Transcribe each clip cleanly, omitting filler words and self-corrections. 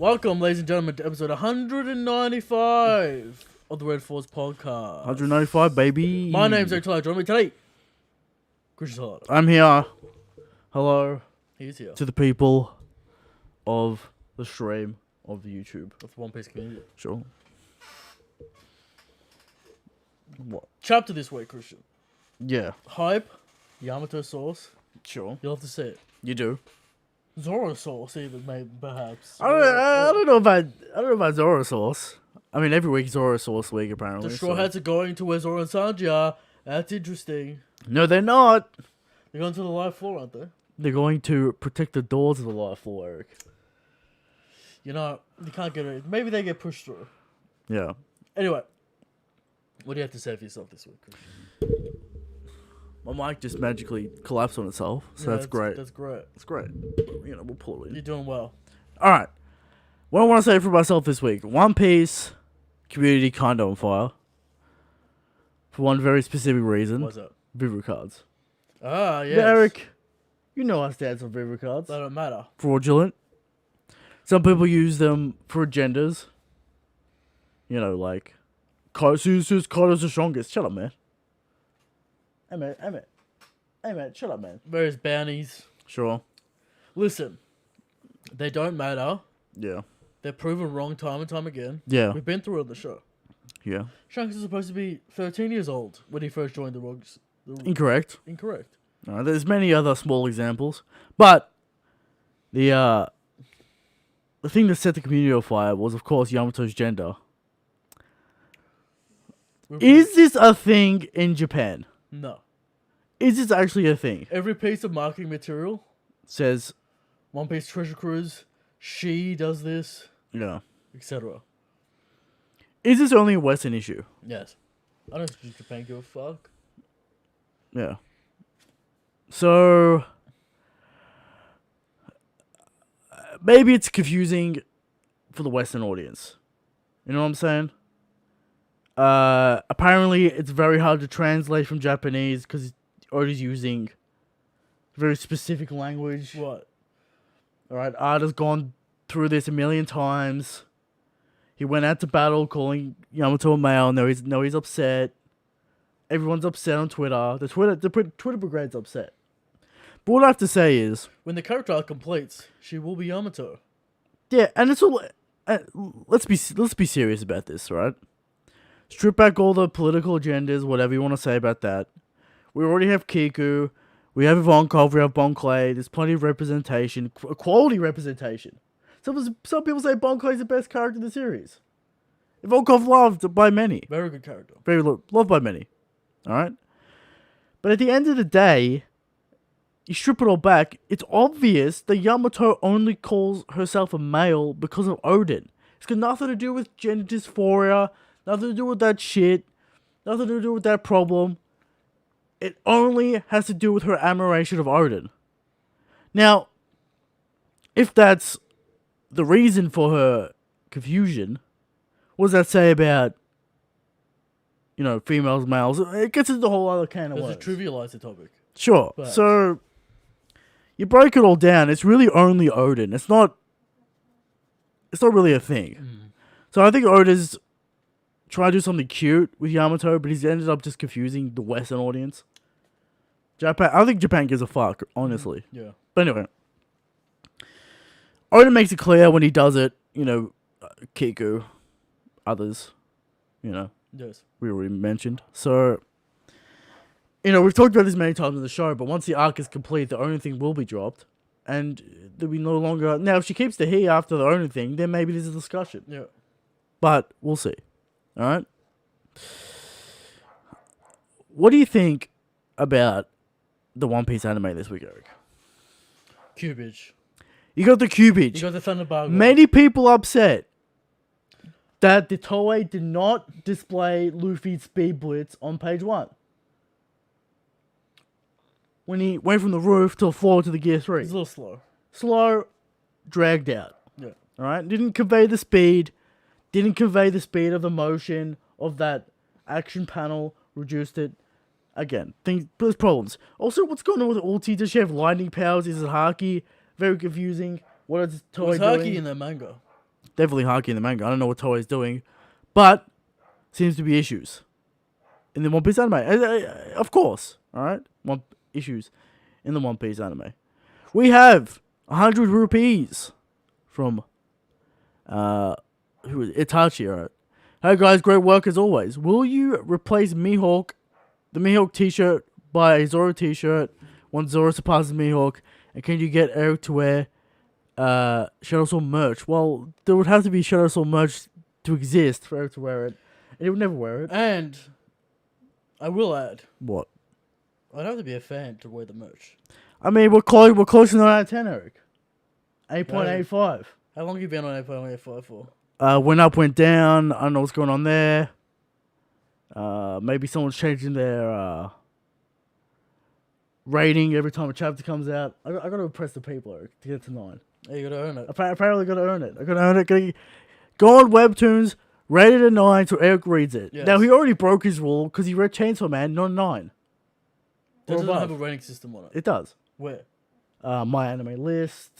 Welcome, ladies and gentlemen, to episode 195 of the Red Force podcast. 195, baby. My name's O'Tyler. Join me today, Christian Todd. I'm here. Hello He's here. to the people of the stream of the YouTube. Of the One Piece community. Sure. What? Chapter this week, Christian. Yeah. Hype, Yamato sauce. Sure. You'll have to see it. You do. Zoro sauce, even, maybe, perhaps. I don't know about Zoro sauce. I mean, every week Zoro sauce week apparently. The Straw Hats are going to where Zoro and Sanji are. That's interesting. No, they're not. They're going to the live floor, aren't they? They're going to protect the doors of the live floor, Eric. You know, you can't get it. Maybe they get pushed through. Yeah. Anyway, what do you have to say for yourself this week, Christian? My mic just magically collapsed on itself, so that's great. That's great. It's great. You know, we'll pull it in. You're doing well. All right. What I want to say for myself this week: One Piece community kind of on fire. For one very specific reason. What's up? Vivu cards. Ah, yes. Yeah, Eric, you know our stance on Vivu cards. They don't matter. Fraudulent. Some people use them for agendas. You know, like, Kaido's the strongest. Shut up, man. Hey, man, shut up, man. Various bounties. Sure. Listen, they don't matter. Yeah. They're proven wrong time and time again. Yeah. We've been through it on the show. Yeah. Shanks is supposed to be 13 years old when he first joined the Rogues. Incorrect. Incorrect. There's many other small examples, but the thing that set the community on fire was, of course, Yamato's gender. Is this a thing in Japan? No. Is this actually a thing? Every piece of marketing material Says, One Piece Treasure Cruise, she does this, yeah. etc. Is this only a Western issue? Yes. I don't think Japan give a fuck. Yeah. So, maybe it's confusing for the Western audience. You know what I'm saying? Apparently, it's very hard to translate from Japanese because Oda's using very specific language. What? Alright, Arda's gone through this a million times. He went out to battle calling Yamato a male. Now he's upset. Everyone's upset on Twitter. The Twitter brigade's upset. But what I have to say is, When the character arc completes, she will be Yamato. yeah, and it's all. Let's be serious about this, right? Strip back all the political agendas, whatever you want to say about that. We already have Kiku, we have Ivankov, we have Bon Clay. There's plenty of representation, quality representation. Some people say Bon Clay's the best character in the series. Ivankov loved by many, Very good character. very loved by many. All right, but at the end of the day, you strip it all back. It's obvious that Yamato only calls herself a male because of Odin. It's got nothing to do with gender dysphoria. Nothing to do with that shit. Nothing to do with that problem. It only has to do with her admiration of Odin. Now, if that's the reason for her confusion, what does that say about, you know, females, males? It gets into the whole other can of Does words. it trivialize the topic? Sure. Perhaps. So, you break it all down. It's really only Odin. It's not really a thing. So I think Oda's trying to do something cute with Yamato, but he's ended up just confusing the Western audience. Japan, I don't think Japan gives a fuck, honestly. Yeah. But anyway, Odin makes it clear when he does it, you know, Kiku, others, you know, Yes. we already mentioned. So, you know, we've talked about this many times in the show, but once the arc is complete, the Odin thing will be dropped. And there'll be no longer... Now, if she keeps the he after the Odin thing, then maybe there's a discussion. Yeah. But we'll see. Alright? What do you think about the One Piece anime this week, Eric? Cubage. You got the Cubage. You got the Thunderdome. Many people upset that the Toei did not display Luffy's speed blitz on page 1. When he went from the roof to the floor to the gear 3. It's a little slow. Slow, dragged out. Yeah. Alright? Didn't convey the speed. Didn't convey the speed of the motion of that action panel. Reduced it. Again, there's problems. Also, what's going on with ulti? Does she have lightning powers? Is it Haki? Very confusing. What is Toei Was Haki doing? in the manga? Definitely haki in the manga. I don't know what Toei's doing, but seems to be issues in the One Piece anime. Of course, all right. Issues in the One Piece anime. We have 100 rupees from who is it? Itachi, all right. Hey guys, great work as always. Will you replace Mihawk, the Mihawk t-shirt, by a Zoro t-shirt once Zoro surpasses Mihawk? And can you get Eric to wear Shadow Sword merch? Well, there would have to be Shadow Sword merch to exist for Eric to wear it. And he would never wear it. And I will add, What? I'd have to be a fan to wear the merch. I mean, we're close to 9 out of 10, Eric. 8.85. How long have you been on 8.85 for? Went up, went down. I don't know what's going on there. Maybe someone's changing their rating every time a chapter comes out. I got to impress the people, Eric, to get to 9. Yeah, you gotta earn it. Apparently, got to earn it. I got to earn it. Go on Webtoons, rate it a 9 so Eric reads it. Yes. Now, he already broke his rule because he read Chainsaw Man, not a 9. That doesn't above. have a rating system on it. It does. Where? My anime list.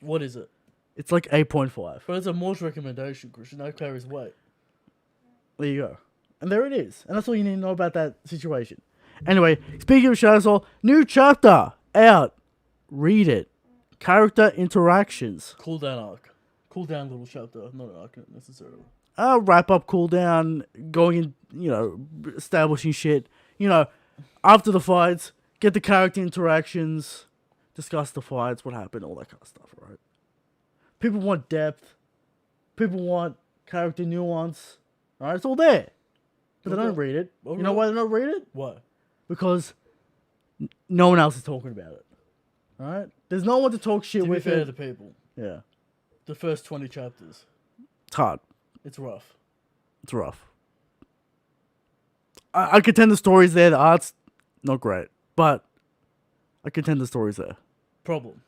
What is it? It's like 8.5. But it's a Morse recommendation, Christian. No carries weight. There you go. And there it is. And that's all you need to know about that situation. Anyway, speaking of Shadow Soul, new chapter out. Read it. Character interactions. Cool down arc. Cool down little chapter. Not an arc necessarily. Wrap up, cool down, going in, establishing shit. After the fights, get the character interactions, discuss the fights, what happened, all that kind of stuff, right? People want depth. People want character nuance. Alright, it's all there. But they don't read it. Okay. You know why they don't read it? Why? Because no one else is talking about it. Alright? There's no one to talk shit To be with fair to it. the people, Yeah. the first 20 chapters, It's hard. it's rough. It's rough. I contend the story's there, the art's not great. But I contend the story's there. Problem.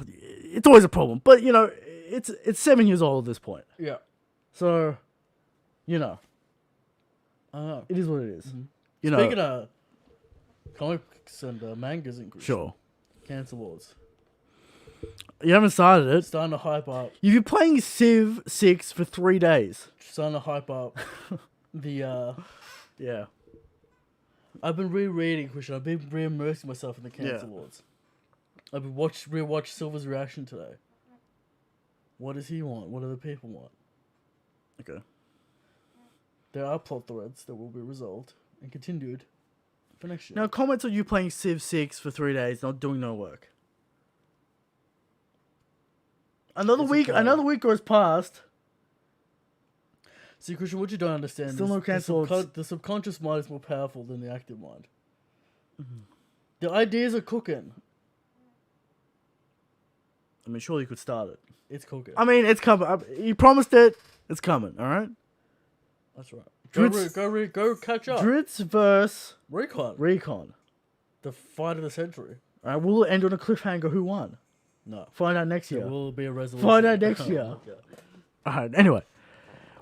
It's always a problem. But, it's 7 years old at this point. Yeah. So, I don't know. it is what it is. Mm-hmm. Speaking of comics and mangas in Christian, Sure. Cancel Wars. You haven't started it. Starting to hype up. You've been playing Civ 6 for 3 days. Starting to hype up the Yeah. I've been rereading, Christian. I've been re-immersing myself in the Cancel Wars. I've been rewatched Silver's reaction today. What does he want? What do the people want? Okay. There are plot threads that will be resolved and continued for next year. Now, comments on you playing Civ 6 for 3 days, not doing no work. Another week goes past. See, Christian, what you don't understand Still is no Cancel Wars. the subconscious mind is more powerful than the active mind. The ideas are cooking. I mean, surely you could start it. It's cooking. I mean, it's coming. You promised it. It's coming, alright? That's right. Dritz- Go catch up. Dritz versus Recon. The fight of the century. Alright, will it end on a cliffhanger? Who won? No. Find out next year. There will be a resolution. Find out next year. Okay. Alright, anyway.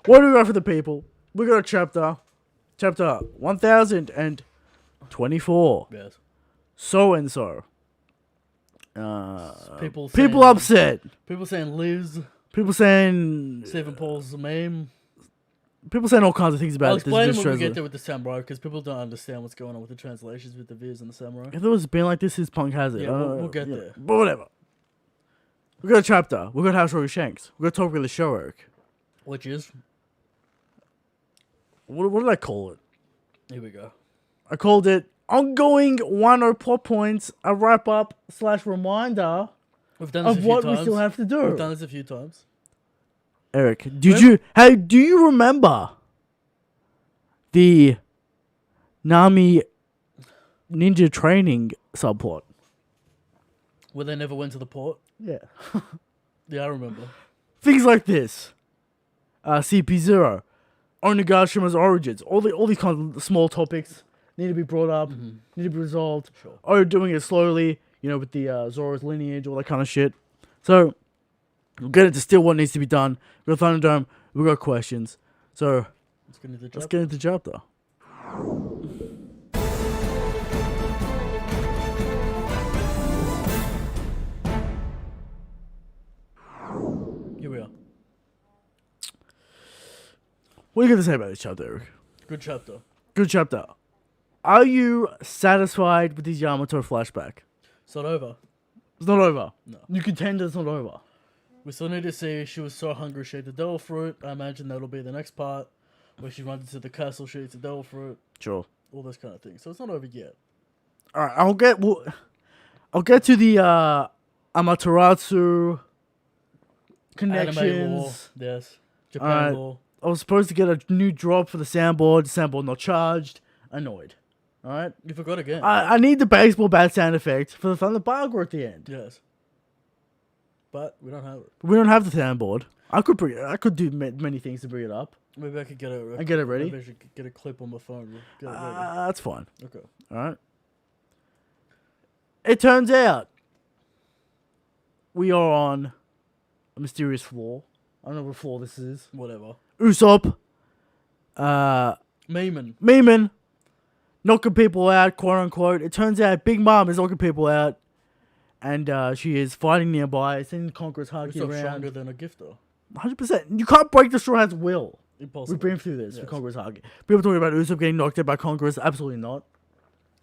What do we got for the people? We got a chapter 1024. Yes. So and so. People upset. People saying Liz. People saying Stephen Paul's meme. people saying all kinds of things I'll about explain this when we get translation. there with the samurai because people don't understand what's going on with the translations with the Viz and the samurai. If it was been like this, his punk has it. Yeah, we'll get there. But whatever. We got a chapter. We got House Rogue Shanks. We got Talk with the Show, Eric. Which is, What did I call it? here we go. I called it Ongoing Wano Plot Points, a wrap up / reminder We've done this a of few what times. we still have to do. We've done this a few times. Eric, do you remember the Nami ninja training subplot? Where they never went to the port. Yeah. Yeah, I remember. Things like this. CP0. Onigashira's origins. All these kinds of small topics need to be brought up, need to be resolved. Sure. Or doing it slowly, with the Zoro's lineage, all that kind of shit. So, we'll get into still what needs to be done. We've got Thunderdome, we've got questions. So, Let's get into the let's job. get into the chapter. Here we are. What are you going to say about this chapter, Eric? Good chapter. Good chapter. Are you satisfied with this Yamato flashback? It's not over. It's not over. No. You contend it's not over. We still need to see she was so hungry she ate the devil fruit. I imagine that'll be the next part. Where she runs into the castle, she eats the devil fruit. Sure. All those kind of things. So it's not over yet. Alright, I'll get to the Amaterasu connections. Anime law. Yes. Japan law. I was supposed to get a new drop for the soundboard. Soundboard not charged. Annoyed. Alright? You forgot again. I need the baseball bat sound effect for the Thunder Barger at the end. Yes. But we don't have it. We don't have the soundboard. I could do many things to bring it up. Maybe I could get it. And get it ready? Maybe I should get a clip on my phone. Get it ready. That's fine. Okay. Alright? It turns out we are on a mysterious floor. I don't know what floor this is. Whatever. Usopp. Meeman. Knocking people out, quote unquote. It turns out Big Mom is knocking people out. And she is fighting nearby, sending Conqueror's Haki Usopp's around. stronger than a gifter. 100%. You can't break the Straw Hat's will. Impossible. We've been through this with Conqueror's Haki. People talking about Usopp getting knocked out by Conquerors. Absolutely not.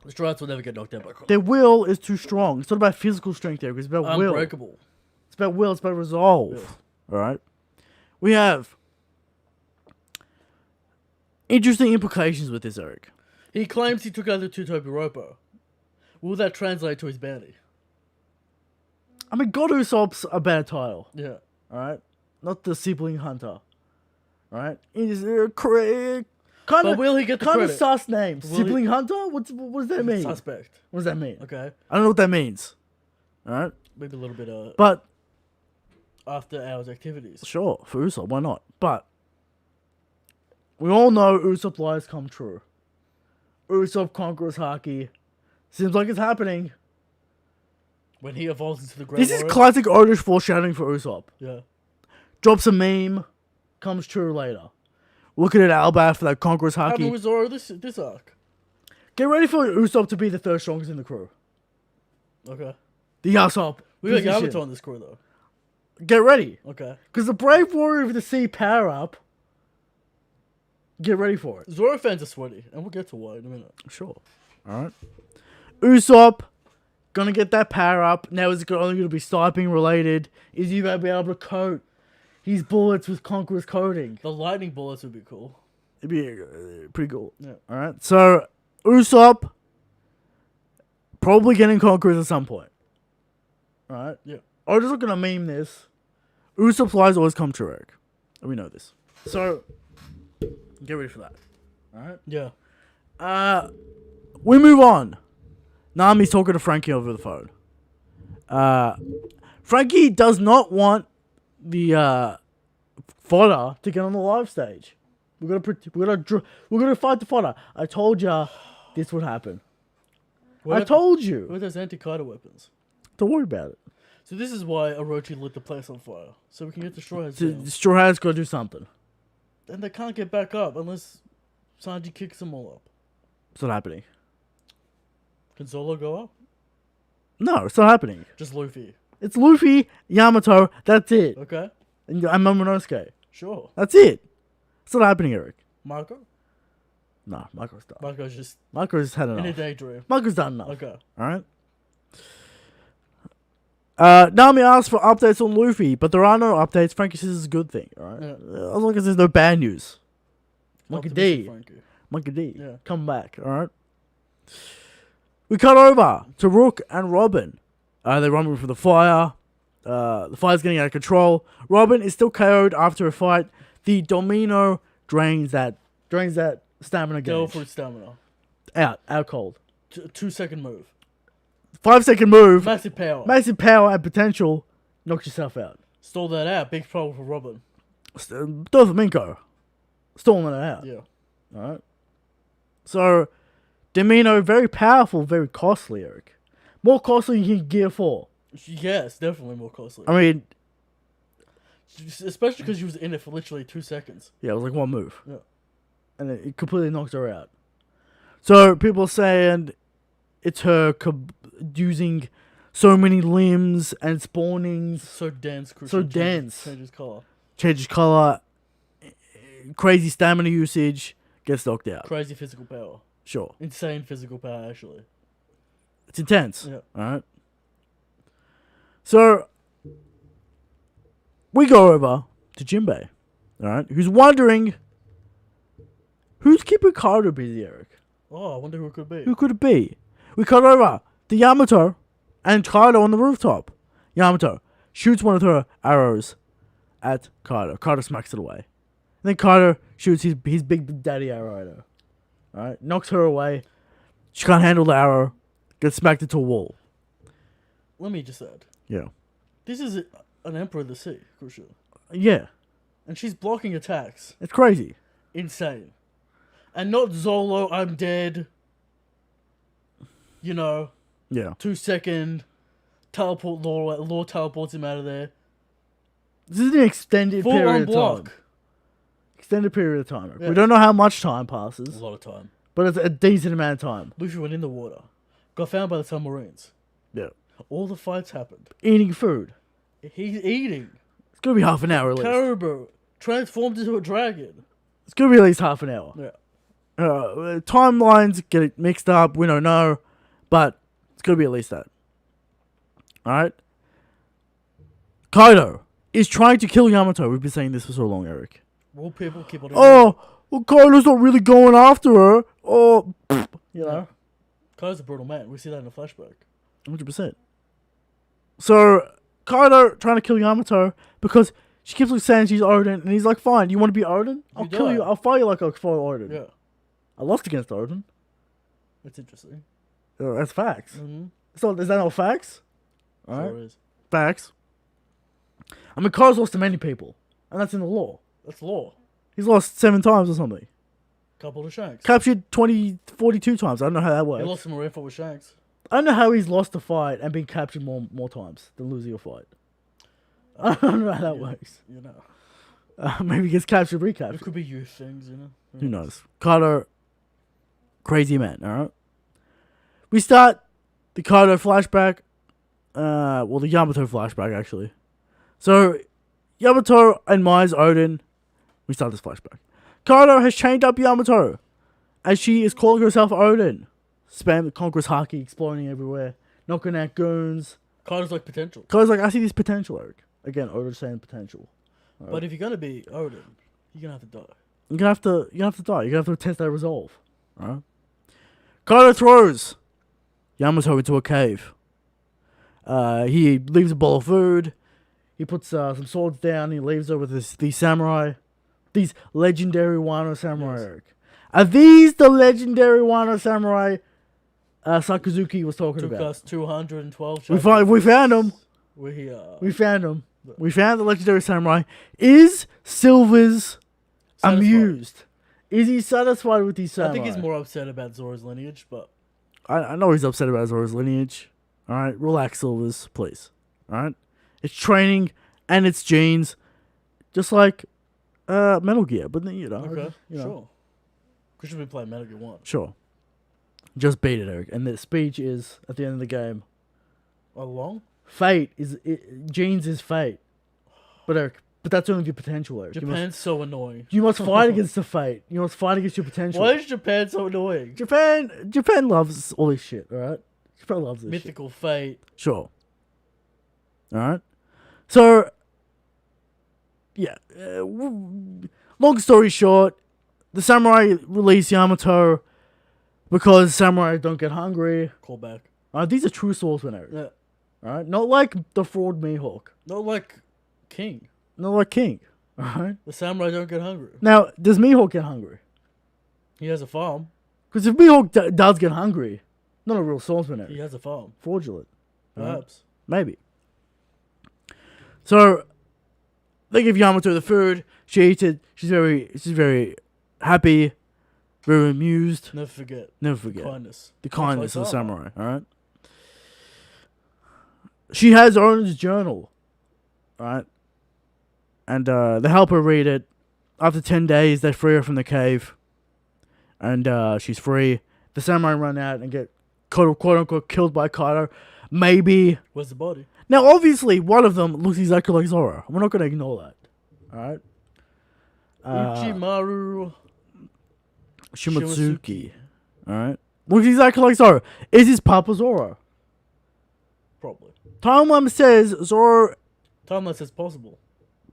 The Straw Hats will never get knocked out by Conqueror. Their will is too strong. It's not about physical strength there. It's about will. Unbreakable. It's about will. It's about resolve. Yeah. Alright? We have interesting implications with this, Eric. He claims he took out the two Tobiropo. Will that translate to his bounty? I mean, God Usopp's a bad title. Yeah. Alright? Not the sibling hunter. Alright? He's kind But will he get the of credit? sus name. Will Sibling hunter? What does that mean? Suspect. What does that mean? Okay. I don't know what that means. Alright? Maybe a little bit of But, after hours activities. sure, for Usopp, why not? But, we all know Usopp lies come true. Usopp conquers Haki. Seems like it's happening. When he evolves into the Great This is Warrior. classic Odish foreshadowing for Usopp. Yeah. Drops a meme, comes true later. Looking at Albath for that conquers How Haki. was Zoro this arc? Get ready for Usopp to be the third strongest in the crew. Okay. The Usopp. We got position. Yamato on this crew though. Get ready. Okay. Because the Brave Warrior of the Sea power up. Get ready for it. Zoro fans are sweaty, and we'll get to why in a minute. Sure. Alright. Usopp. Gonna get that power up. Now is it only gonna be sniping related? Is he gonna be able to coat his bullets with Conqueror's coating? The lightning bullets would be cool. It'd be pretty cool. Yeah. Alright. So, Usopp. Probably getting Conquerors at some point. Alright. Yeah. I'm just gonna meme this. Usopp's lies always come true, Eric. We know this. So, get ready for that. Alright? Yeah. We move on. Nami's talking to Frankie over the phone. Frankie does not want the fodder to get on the live stage. We're gonna fight the fodder. I told ya this would happen. I told you. With those anti-Kaido weapons. Don't worry about it. So this is why Orochi lit the place on fire. So we can get the Straw Hats The down. Straw Hat's gotta do something. And they can't get back up unless Sanji kicks them all up. It's not happening. Can Zolo go up? No, it's not happening. Just Luffy. It's Luffy, Yamato, that's it. Okay. And Momonosuke. Sure. That's it. It's not happening, Eric. Marco? No, Marco's done. Marco's just Marco's had in a enough. daydream. Marco's done enough. Okay. Alright? Nami asks for updates on Luffy, but there are no updates. Frankie says it's a good thing, alright? Yeah. As long as there's no bad news. Monkey Optimistic D. Frankie. Monkey D. Yeah. Come back, alright? We cut over to Rook and Robin. They're running from the fire. The fire's getting out of control. Robin is still KO'd after a fight. The Domino drains that stamina Devil gauge. fruit stamina. Out cold. 2-second move. 5-second move. Massive power. Massive power and potential. Knocks yourself out. Stole that out. Big problem for Robin. Doflamingo. Stalling it out. Yeah. Alright. So, Domino, very powerful, very costly, Eric. More costly than you can Gear 4. Yes, definitely more costly. I mean, especially because she was in it for literally 2 seconds. yeah, it was like one move. Yeah. And it completely knocked her out. So, people are saying it's her using so many limbs and spawnings. So dense. So dense. Changes color. Changes color. crazy stamina usage, gets knocked out. Crazy physical power. Sure. Insane physical power, actually. It's intense. Yeah. Alright? So, we go over to Jinbei. Alright? Who's wondering, who's keeping Kaido busy, Eric? Oh, I wonder who it could be. Who could it be? We cut over to Yamato and Kaido on the rooftop. Yamato shoots one of her arrows at Kaido. Kaido smacks it away. And then Kaido shoots his big daddy arrow at her. Alright? Knocks her away. She can't handle the arrow. Gets smacked into a wall. Let me just add. Yeah. This is an Emperor of the Sea, crucial. Yeah. And she's blocking attacks. It's crazy. Insane. And not Zolo, I'm dead. You know. Yeah. 2-second teleport law teleports him out of there. This is an extended Full period on of block. time. Extended period of time. Yeah. We don't know how much time passes. A lot of time. But it's a decent amount of time. Luffy went in the water. Got found by the submarines. Yeah. All the fights happened. Eating food. He's eating. It's gonna be half an hour at least. Caribou. Transformed into a dragon. It's gonna be at least half an hour. Yeah. Timelines get it mixed up. We don't know. But it's gonna be at least that. Alright? Kaido is trying to kill Yamato. We've been saying this for so long, Eric. Will people keep on Oh, well, Kaido's not really going after her. Oh, you know. Kaido's a brutal man. We see that in the flashback. 100%. So, Kaido trying to kill Yamato because she keeps like saying she's Odin, and he's like, fine, you want to be Odin? I'll kill you. I'll fight you like I'll fight Odin. Yeah. I lost against Odin. That's interesting. That's facts. Mm-hmm. So, is that not facts? Alright. Sure is. Facts. I mean, Kaido's lost to many people, and that's in the law. That's law. He's lost 7 times or something. Couple to Shanks. Captured 42 times. I don't know how that works. He lost to Marineford with Shanks. I don't know how he's lost a fight and been captured more times than losing a fight. I don't know how that works. You know. Maybe he gets captured, It recaptured. could be youth things, you know. Who knows? Kaido, crazy man, alright? We start the Kaido flashback. Well, the Yamato flashback, actually. So, Yamato admires Odin. We start this flashback. Kaido has chained up Yamato as she is calling herself Odin. Spam the Conqueror's Haki exploding everywhere. Knocking out goons. Kaido's like potential. Kaido's like, I see this potential, Eric. Again, Odin's saying potential. Right. But if you're gonna be Odin, you're gonna have to die. You're gonna have to die. You're gonna have to test that resolve. Alright? Kaido throws Yamato into a cave. He leaves a bowl of food. He puts some swords down. He leaves her with these samurai. These legendary Wano samurai, Yes. Eric. Are these the legendary Wano samurai Sakazuki was talking Took about? us 212 We found him. We're here. We found him. We found the legendary samurai. Is Silver's Satisfied. amused? Is he satisfied with these samurai? I think he's more upset about Zoro's lineage, but I know he's upset about Zoro's lineage. Alright, relax, Silvers, please. Alright? It's training and it's genes. Just like Metal Gear, but then, you know. okay, you know. sure. Because you've been playing Metal Gear 1. Sure. Just beat it, Eric. And the speech is, at the end of the game, Along? fate is... genes is fate. But Eric, that's only your potential, Eric. Japan's so annoying. You must fight against the fate. You must fight against your potential. Why is Japan so annoying? Japan loves all this shit, alright? Japan loves this shit. Mythical fate. Sure. Alright? So, yeah. Long story short, the samurai release Yamato because samurai don't get hungry. Call back. These are true swordsmen, Eric. Yeah. Alright? Not like the fraud Mihawk. Not like King. Not like King. Alright? The samurai don't get hungry. Now, does Mihawk get hungry? He has a farm. Because if Mihawk does get hungry, not a real swordsman, Eric. He has a farm. Fraudulent. Alright? Perhaps. Maybe. So, they give Yamato the food. She eats it. She's very happy, very amused. Never forget. Never forget Kindness. the kindness of the Much like samurai. All right. She has Owen's journal. All right. And they help her read it. After 10 days, they free her from the cave, and she's free. The samurai run out and get quote unquote killed by Kaido. Maybe. Where's the body? Now, obviously, one of them looks exactly like Zoro. We're not going to ignore that. Alright? Uchimaru Shimotsuki. Alright. Looks exactly like Zoro. Is his Papa Zoro? Probably. Timeline says Zoro... Timeline says possible.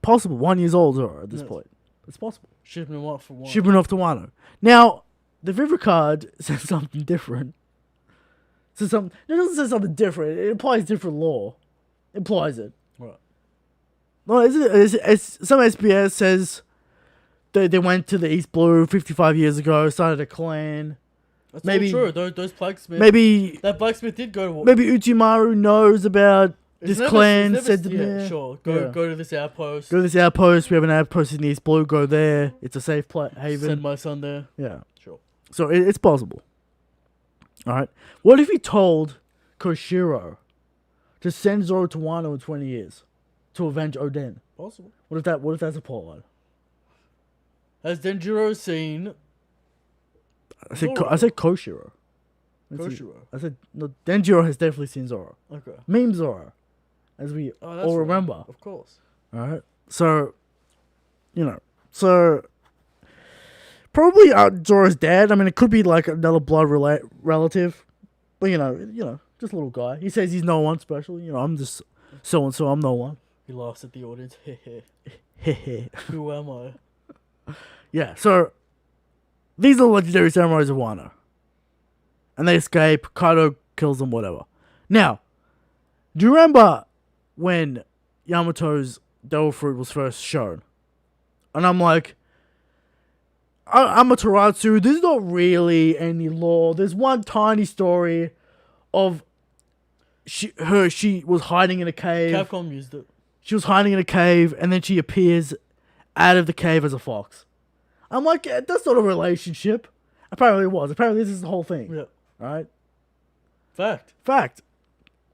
Possible. 1 year old Zoro at this point. It's possible. Shipping him off for Wano. Shipping off to Wano. Now, the Vivid card says something different. It doesn't say something different. It implies different law. It implies it. Right. No, some SBS says they went to the East Blue 55 years ago, started a clan. That's maybe all true. Those blacksmiths. Maybe that blacksmith did go to. Maybe Uchimaru knows about this clan. Said to me, sure. Go to this outpost. Go to this outpost. We have an outpost in the East Blue. Go there. It's a safe haven. Send my son there. Yeah. Sure. So it's possible. All right. What if he told Koshiro to send Zoro to Wano in 20 years to avenge Oden? Possible. What if that's a plotline? Has Denjiro seen? I said Koshiro. Koshiro. I said no. Denjiro has definitely seen Zoro. Okay. Meme Zoro, as we all remember. Right. Of course. All right. So, probably Zoro's dad. I mean, it could be like another blood relative, but just a little guy. He says he's no one special. I'm just so and so. I'm no one. He laughs at the audience. Hehe. Who am I? Yeah. So these are the legendary samurais of Wano, and they escape. Kaido kills them. Whatever. Now, do you remember when Yamato's devil fruit was first shown? And I'm like, Amaterasu, there's not really any lore. There's one tiny story of she was hiding in a cave. Capcom used it. She was hiding in a cave, and then she appears out of the cave as a fox. I'm like, that's not a relationship. Apparently it was. Apparently this is the whole thing. Yeah. Right? Fact.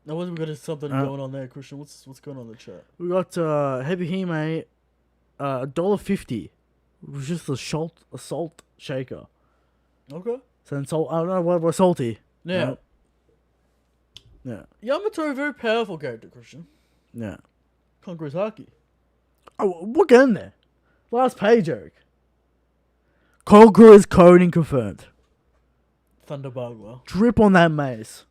Now we got something going on there, Christian. What's going on in the chat? We got Heavy Hime, $1.50. It was just a salt shaker. Okay. So I don't know what salty. Yeah. Right? Yeah. Yamato, a very powerful character, Christian. Yeah. Conquers Haki. Oh, we'll get in there. Last page, Eric. Conqueror's coding confirmed. Thunderbagua. Drip on that mace.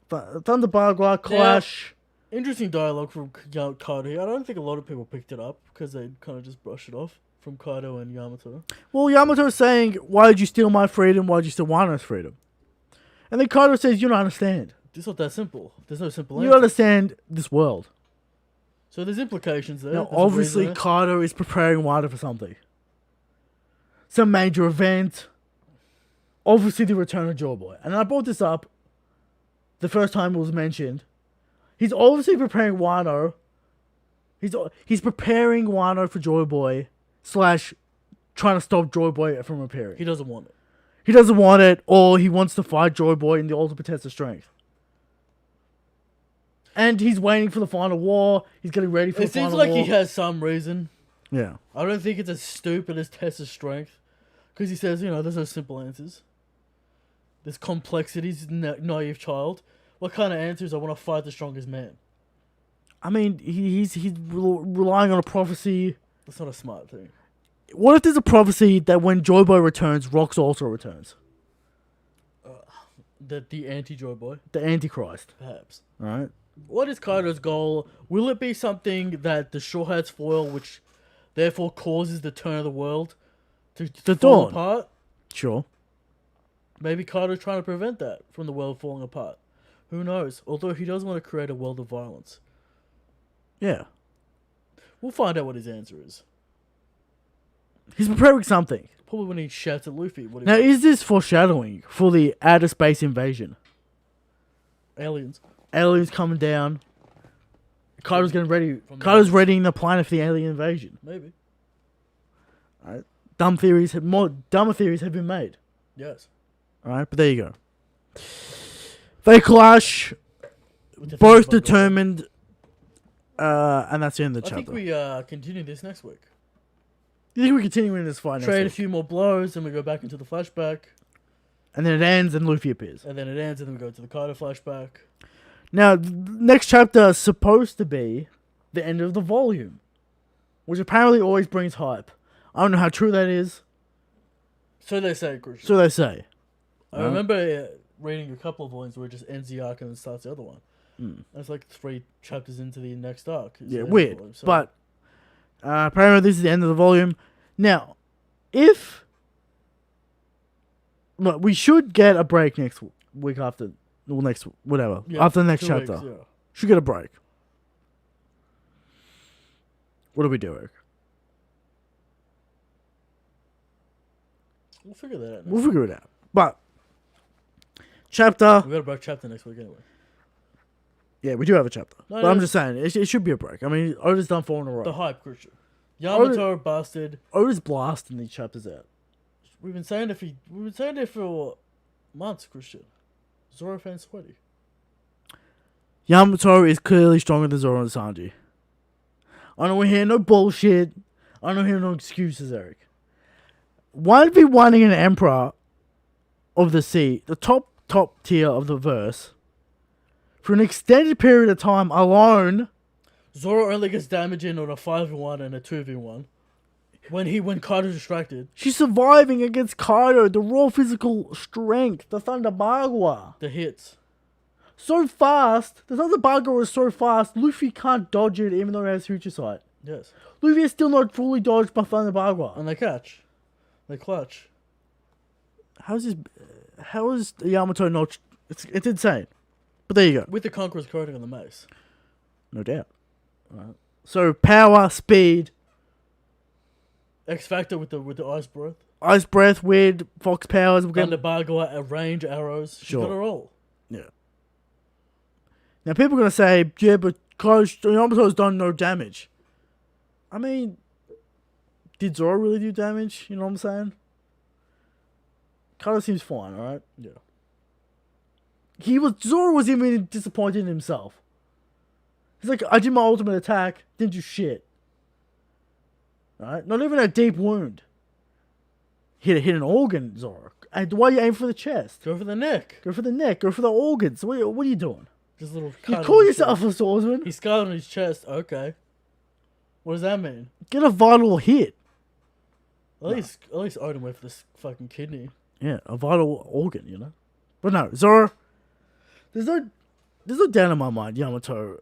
Thunderbagua, Clash. Yeah, interesting dialogue from Kaido here. I don't think a lot of people picked it up because they kind of just brushed it off from Kaido and Yamato. Well, Yamato is saying, why did you steal my freedom? Why did you steal Wano's freedom? And then Kaido says, you don't understand. It's not that simple. There's no simple answer. You don't understand this world. So there's implications there. Now, obviously, Kaido is preparing Wano for something. Some major event. Obviously, the return of Joy Boy. And I brought this up the first time it was mentioned. He's obviously preparing Wano. He's preparing Wano for Joy Boy / trying to stop Joy Boy from appearing. He doesn't want it. He doesn't want it, or he wants to fight Joy Boy in the ultimate test of strength. And he's waiting for the final war. He's getting ready for the final war. It seems like he has some reason. Yeah. I don't think it's as stupid as test of strength. Because he says, there's no simple answers. There's complexities, naive child. What kind of answers? I want to fight the strongest man. I mean, he's relying on a prophecy. That's not a smart thing. What if there's a prophecy that when Joy Boy returns, Rox also returns? The anti-Joy Boy? The Antichrist. Perhaps. Alright. What is Kaido's goal? Will it be something that the Straw Hats foil, which therefore causes the turn of the world to fall apart? Sure. Maybe Kaido's trying to prevent that from the world falling apart. Who knows? Although he does want to create a world of violence. Yeah. We'll find out what his answer is. He's preparing something. Probably when he shouts at Luffy. Now, is this foreshadowing for the outer space invasion? Aliens coming down. Kaido's getting ready. Kaido's readying the planet for the alien invasion. Maybe. Alright. Dumber theories have been made. Yes. Alright, but there you go. They clash. Both determined. And that's the end of the chapter. I think we continue this next week. You think we continue in this fight next week? Trade a few more blows, and we go back into the flashback. And then it ends, and Luffy appears. And then it ends, and then we go to the Kaido flashback. Now, next chapter is supposed to be the end of the volume, which apparently always brings hype. I don't know how true that is. So they say, Christian. So they say. I remember reading a couple of volumes where it just ends the arc and then starts the other one. And it's like 3 chapters into the next arc. Yeah, weird. Volume, so. But apparently this is the end of the volume. Now, if... Look, we should get a break next week after... Well, next... Whatever. Yeah, after the next chapter. Weeks, yeah. Should get a break. What do we do, Eric? We'll figure that out. We'll figure it out. But... Chapter... We got a break chapter next week anyway. Yeah, we do have a chapter. No, but I'm just saying, it should be a break. I mean, Oda's done 4 in a row. The hype, Christian. Yamato bastard. Oda's blasting these chapters out. We've been saying it for months, Christian. Zoro fan sweaty. Yamato is clearly stronger than Zoro and Sanji. I don't hear no bullshit. I don't hear no excuses, Eric. 1v1ing an Emperor of the Sea, the top tier of the verse, for an extended period of time alone. Zoro only gets damage in on a 5v1 and a 2v1. When Kaido's distracted. She's surviving against Kaido, the raw physical strength, the Thunderdome. The hits. So fast. The Thunderdome is so fast, Luffy can't dodge it even though he has Future Sight. Yes. Luffy is still not fully dodged by Thunderdome. And they catch. They clutch. How is Yamato not... It's insane. But there you go. With the Conqueror's coating on the mace. No doubt. Right. So, power, speed. X Factor with the Ice Breath. Ice Breath, weird Fox powers. Thunderbagua, range arrows. She's got it all. Yeah. Now, people are going to say, yeah, but Yamato's done no damage. I mean, did Zoro really do damage? You know what I'm saying? Kaido seems fine, alright? Yeah. Zoro was even disappointed in himself. He's like, I did my ultimate attack, didn't do shit. Alright? Not even a deep wound. Hit an organ, Zoro. And why you aim for the chest? Go for the neck. Go for the neck. Go for the organs. What are you doing? Just a little. You call yourself a swordsman? He's scarred on his chest. Okay. What does that mean? Get a vital hit. At least Odin went for this fucking kidney. Yeah, a vital organ, you know. But no, Zoro. There's no doubt in my mind. Yamato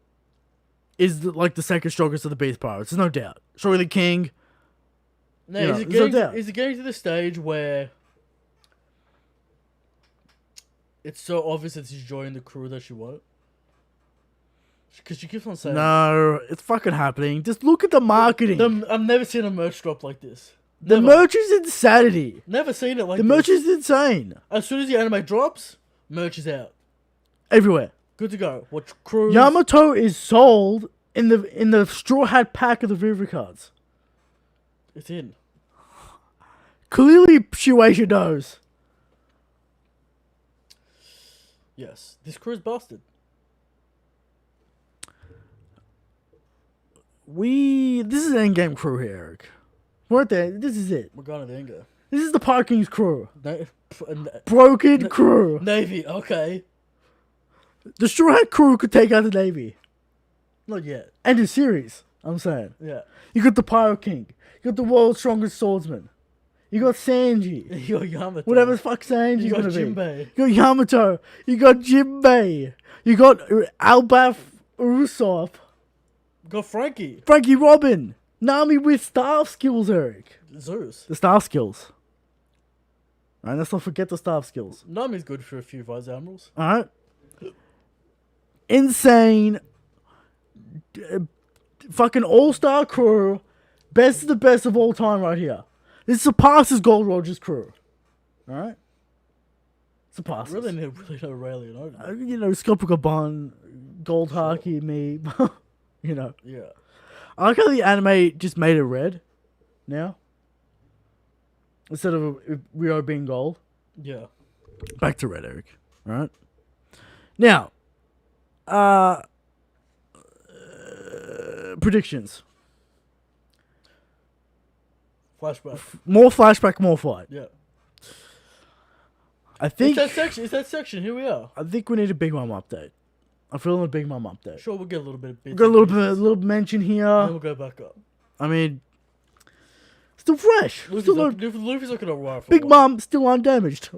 is like the second strongest of the Beast Pirates. There's no doubt. Stronger than King. No, is it getting to the stage where it's so obvious that she's joining the crew that she won't? Because she keeps on saying... No, it's fucking happening. Just look at the marketing. I've never seen a merch drop like this. The merch is insanity. Never seen it like this. The merch is insane. As soon as the anime drops, merch is out. Everywhere. Good to go. What crews? Yamato is sold in the Straw Hat pack of the Vivi cards. It's in. Clearly, Shueisha knows. Yes. This crew is busted. This is an endgame crew here, Eric. We're there. This is it. We're going to the endgame. This is the Parking's crew. Broken crew. Navy, okay. The Straw Hat crew could take out the Navy. Not yet. End of series, I'm saying. Yeah. You got the Pyro King. You got the world's strongest swordsman. You got Sanji. You got Yamato. Whatever the fuck Sanji's gonna be. Jinbei. You got Yamato. You got Jinbei. You got Albaf Usopp. You got Frankie. Frankie Robin. Nami with staff skills, Eric. Zeus. The staff skills. Alright, let's not forget the staff skills. Nami's good for a few Vice Admirals. Alright. Insane. Fucking all-star crew. Best of the best of all time right here. This surpasses Gold Roger's crew. Alright? Surpasses. Really no Rayleigh Odin. You know, Scopicabon, Gold Haki, me. You know. Yeah. I like how the anime just made it red now. Instead of Rio being gold. Yeah. Back to red, Eric. Alright? Now, predictions. Flashback. More flashback, more fight. Yeah. I think... It's that section. Here we are. I think we need a Big Mom update. I'm feeling a Big Mom update. Sure, we'll get a little bit of bits. We've got a little mention here. And then we'll go back up. I mean, Still fresh. Still Luffy's looking alright. Big Mom still undamaged.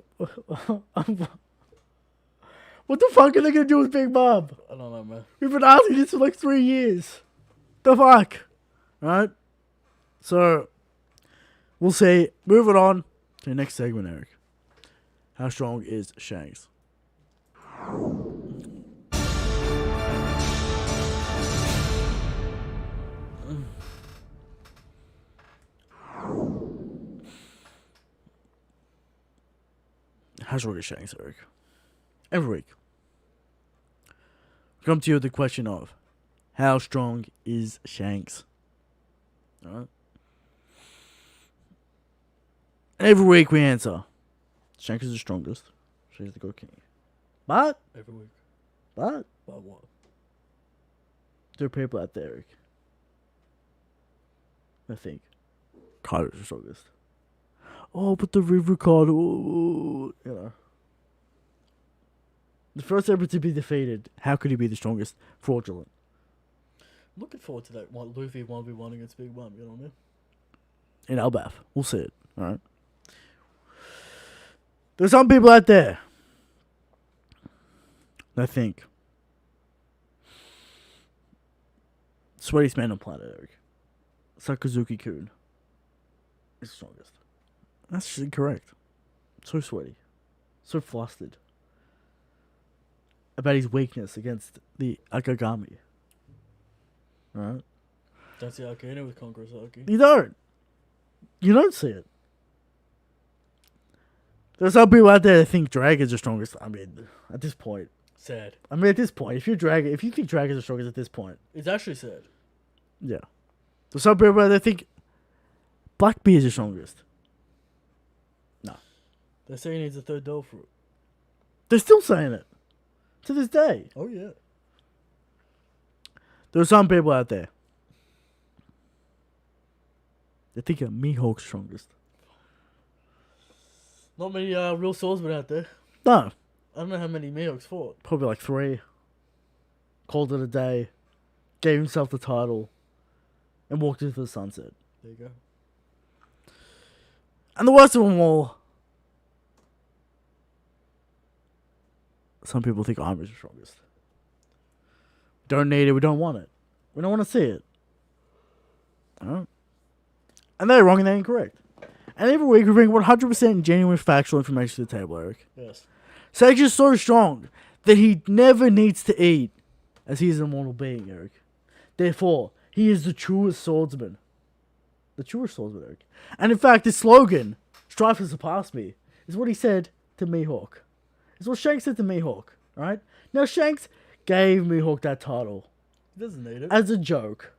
What the fuck are they gonna do with Big Mom? I don't know, man. We've been asking this for like 3 years. The fuck? Right? So, we'll see. Moving on to the next segment, Eric. How strong is Shanks? How strong is Shanks, Eric? Every week, we come to you with the question of, how strong is Shanks? Alright? Every week we answer, Shanks is the strongest. She's the good king. But Every week. But what? there are people out there, Eric, I think Kaido's the strongest. Oh, but the River Kaido, you know. The first ever to be defeated, how could he be the strongest? Fraudulent. Looking forward to that Luffy 1v1 against Big Mom, you know what I mean? In Elbaf. We'll see it, alright? There's some people out there that think sweatiest man on planet, Eric, Sakazuki-kun, is the strongest. That's just incorrect. So sweaty. So flustered. About his weakness against the Akagami. Right? Don't see Akino with Conqueror Saki. You don't. You don't see it. There's some people out there that think Dragon's the strongest. I mean, at this point. Sad. I mean, at this point, if you think Dragon's the strongest at this point. It's actually sad. Yeah. There's some people out there that think Blackbeard's the strongest. No. They're saying he's the third doll fruit. They're still saying it. To this day. Oh, yeah. There are some people out there that think Mihawk's strongest. Not many real swordsmen out there. No. I don't know how many Mihawks fought. Probably like 3. Called it a day. Gave himself the title. And walked into the sunset. There you go. And the worst of them all, some people think Armor's the strongest. Don't need it, we don't want it. We don't want to see it. Alright? And they're wrong and they're incorrect. And every week we bring 100% genuine factual information to the table, Eric. Yes. Sage is so strong that he never needs to eat, as he is an immortal being, Eric. Therefore, he is the truest swordsman. The truest swordsman, Eric. And in fact, his slogan, "Strive to surpass me," is what he said to Mihawk. It's what Shanks said to Mihawk, right? Now, Shanks gave Mihawk that title. He doesn't need it. As a joke.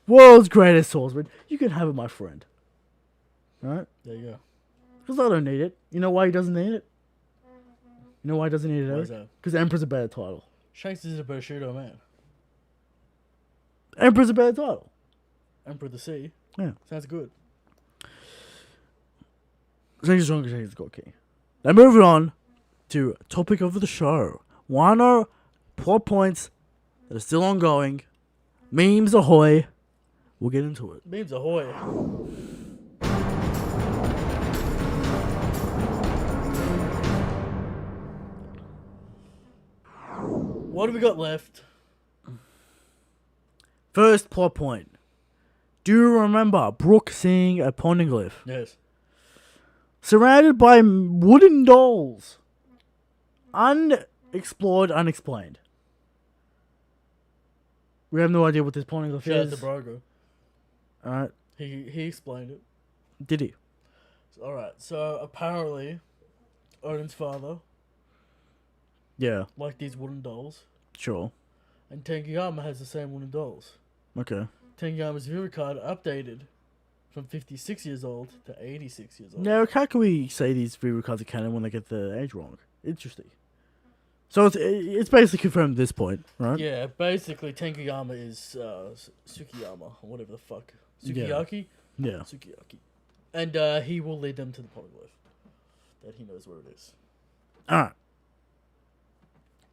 World's greatest swordsman. You can have it, my friend. Right? There you go. Because I don't need it. You know why he doesn't need it? You know why he doesn't need it, Why is Eric? that? Because Emperor's a better title. Shanks is a better shooter, man. Emperor's a better title. Emperor of the Sea. Yeah. Sounds good. Shanks is stronger, Shanks is God King. Now moving on to topic of the show. Wano plot points that are still ongoing. Memes ahoy. We'll get into it. Memes ahoy. What do we got left? First plot point. Do you remember Brooke seeing a poneglyph? Yes. Surrounded by wooden dolls. Unexplored, unexplained. We have no idea what this poneglyph Shout out is. to Brogo. Alright. He explained it. Did he? Alright, so apparently Odin's father Yeah. liked these wooden dolls. Sure. And Tengiyama has the same wooden dolls. Okay. Tengiyama's viewer card updated from 56 years old to 86 years old. Now, how can we say these viewer cards are canon when they get the age wrong? Interesting. So it's basically confirmed at this point, right? Yeah, basically Tengiyama is Tsukiyama, or whatever the fuck. Sukiyaki? Yeah. Sukiyaki. And he will lead them to the poneglyph. That he knows where it is. Alright.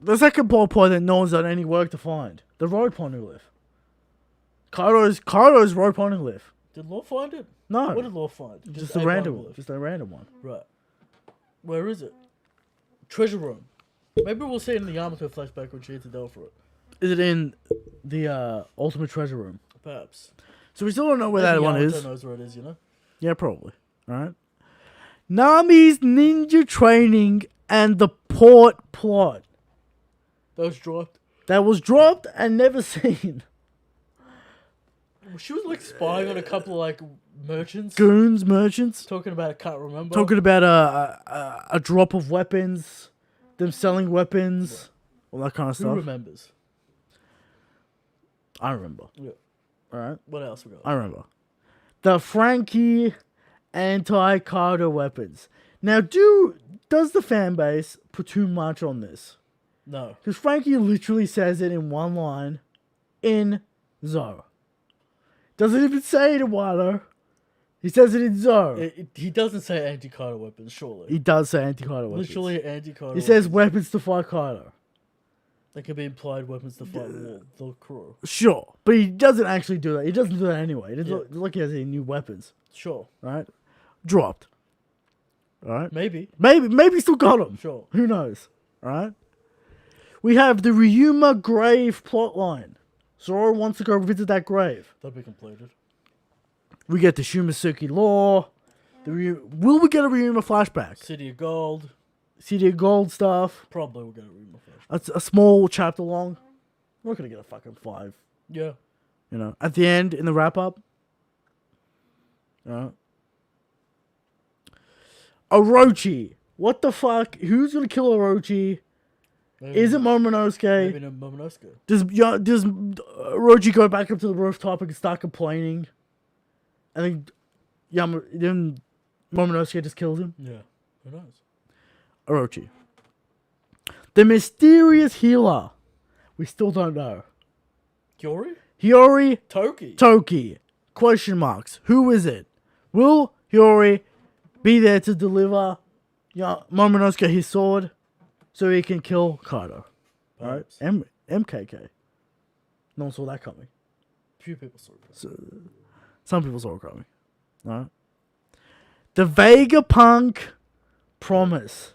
The second plot point that no one's done any work to find. The road poneglyph. Kaido's road poneglyph. Did Law find it? No. What did Law find? Just a random one. Just a random one. Right. Where is it? Treasure room. Maybe we'll see it in the Yamato flashback when she hits the door for it. Is it in the ultimate treasure room? Perhaps. So we still don't know where that one is. Yamato knows where it is, you know? Yeah, probably. Alright. Nami's ninja training and the port plot. That was dropped. That was dropped and never seen. She was like spying on a couple of like merchants. Goons, merchants. Talking about, I can't remember. Talking about a drop of weapons. Them selling weapons. All that kind of stuff. Who remembers? I remember. Yeah. Alright. What else we got? I remember. The Frankie anti-Kaido weapons. Now, does the fan base put too much on this? No. Because Frankie literally says it in one line in Zo. Doesn't even say it in Wano. He says it in Zo. He doesn't say anti-Kaido weapons, surely. He does say anti-Kaido weapons. Literally anti-Kaido He says weapons to fight Kaido. They could be implied weapons to fight the crew. Sure. But he doesn't actually do that. He doesn't do that anyway. It doesn't look like he has any new weapons. Sure. Right? Dropped. Alright? Maybe. Maybe still got him. Sure. Who knows? Alright? We have the Ryuma grave plotline. Zoro wants to go visit that grave. That'll be completed. We get the Shumasuki Law. Will we get a Ryuma flashback? City of Gold. City of Gold stuff. Probably we'll get a Ryuma flashback. That's a small chapter long. We're not going to get a fucking 5. Yeah. You know, at the end, in the wrap-up. Alright. Orochi. What the fuck? Who's going to kill Orochi? Maybe Is it Momonosuke? Maybe not Momonosuke. Does Orochi go back up to the rooftop and start complaining? And then Momonosuke just kills him? Yeah. Who knows? Orochi. The mysterious healer. We still don't know. Hiyori? Hiyori Toki. Question marks. Who is it? Will Hiyori be there to deliver Momonosuke his sword so he can kill Kaido? Alright? MKK. No one saw that coming. Few people saw it. Some people saw it coming. Alright? The Vegapunk promise.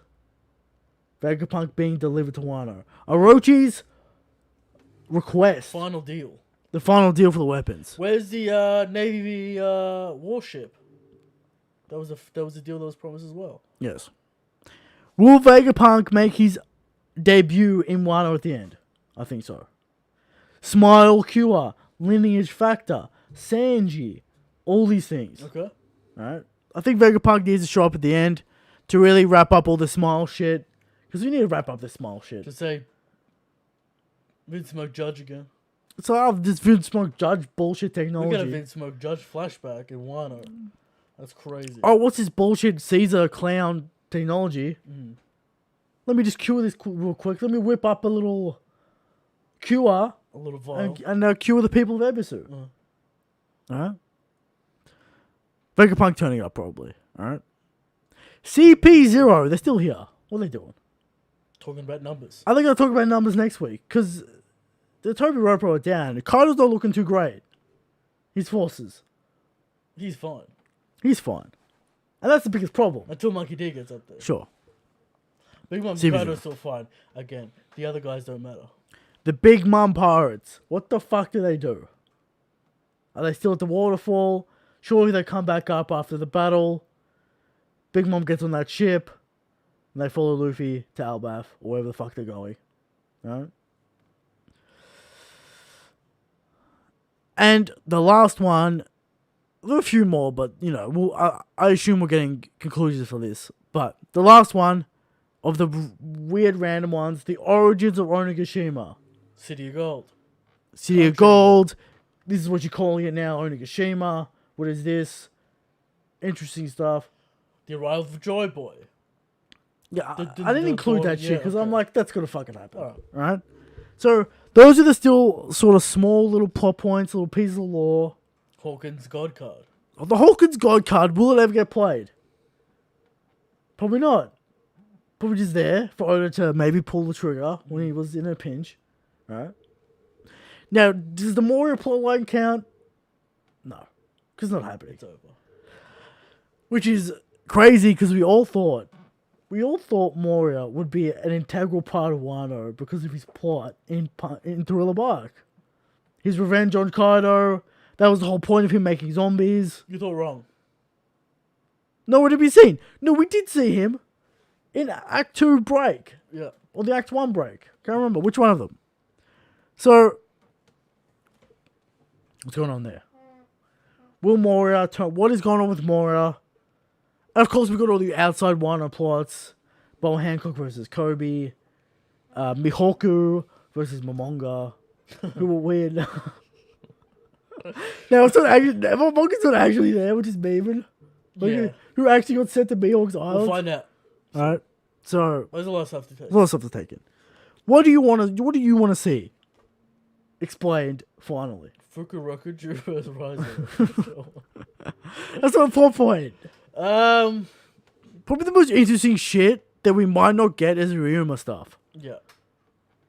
Vegapunk being delivered to Wano. Orochi's request. Final deal. The final deal for the weapons. Where's the Navy warship? That was a deal that was promised as well. Yes. Will Vegapunk make his debut in Wano at the end? I think so. Smile Cure, Lineage Factor, Sanji, all these things. Okay. Alright? I think Vegapunk needs to show up at the end to really wrap up all the Smile shit. Because we need to wrap up this Smile shit. To say, Vince Smoke Judge again. So I have this Vince Smoke Judge bullshit technology. We got a Vince Smoke Judge flashback in Wano. That's crazy. Oh, what's this bullshit Caesar clown technology? Let me just cure this real quick. Let me whip up a little cure. A little vial. And cure the people of Ebisu. Alright? Vegapunk turning up, probably. Alright? CP0, they're still here. What are they doing? Talking about numbers. I think I'll talk about numbers next week. Because the Toby Ropro are down. Kaido's not looking too great. His forces. He's fine. He's fine. And that's the biggest problem. Until Monkey D gets up there. Sure. Big Mom CP0. Kaido's still fine. Again, the other guys don't matter. The Big Mom Pirates. What the fuck do they do? Are they still at the waterfall? Surely they come back up after the battle. Big Mom gets on that ship. And they follow Luffy to Albath. Or wherever the fuck they're going. Alright? And the last one. There are a few more, but, you know, I assume we're getting conclusions for this. But the last one of the weird random ones, the origins of Onigashima. City of Gold. City of Gold. This is what you're calling it now, Onigashima. What is this? Interesting stuff. The arrival of Joy Boy. Yeah, I didn't include that shit because I'm like, that's gonna fucking happen. Alright. Right? So, those are the still sort of small little plot points, little pieces of lore. Hawkins God Card. The Hawkins God card, will it ever get played? Probably not. Probably just there for Oda to maybe pull the trigger when he was in a pinch. Right? Now, does the Moria plotline count? No. Because it's not happening. It's over. Which is crazy because we all thought Moria would be an integral part of Wano because of his plot in Thriller Bark. His revenge on Kaido. That was the whole point of him making zombies. You thought wrong. Nowhere to be seen. No, we did see him in Act 2 break. Yeah. Or the Act 1 break. Can't remember which one of them. So, what's going on there? Will Moria turn... What is going on with Moria? And of course, we've got all the outside Wano plots. Bo Hancock versus Kobe. Mihoku versus Momonga. Who were weird. Now, it's not actually... Momonga's not actually there, which is memeing. Like, Yeah. Who actually got sent to Mihawk's Island. We'll find out. Alright. So... There's a lot of stuff to take. A lot of stuff to take in. What do you want to see explained finally? Fukuroka Juro's Rising. That's my point. Um, Probably the most interesting shit that we might not get is Ryuma stuff. yeah.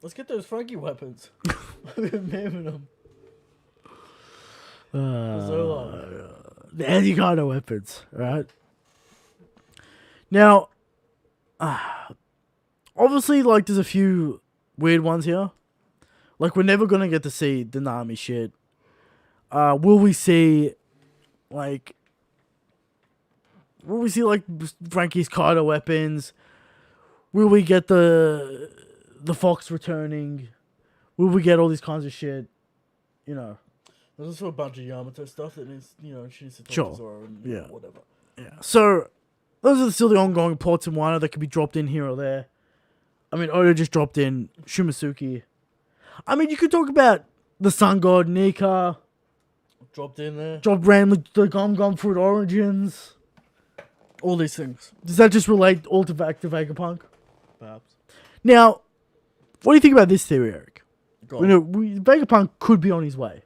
Let's get those Frankie weapons. I've been memeing them. So The anti-Kaido weapons, right? Now, obviously, like, there's a few weird ones here. Like, we're never gonna get to see the Nami shit. Will we see, like, Frankie's Kaido weapons? Will we get the Fox returning? Will we get all these kinds of shit? You know. There's also a bunch of Yamato stuff that needs, she needs to talk Sure. to Zoro and Yeah. whatever. Yeah. So, those are still the ongoing plots in Wano that could be dropped in here or there. I mean, Oda just dropped in Shimasuki. I mean, you could talk about the Sun God, Nika. Dropped in there. Dropped randomly the Gum Fruit origins. All these things. Does that just relate all to Vegapunk? Perhaps. Now, what do you think about this theory, Eric? Go We on. know Vegapunk could be on his way.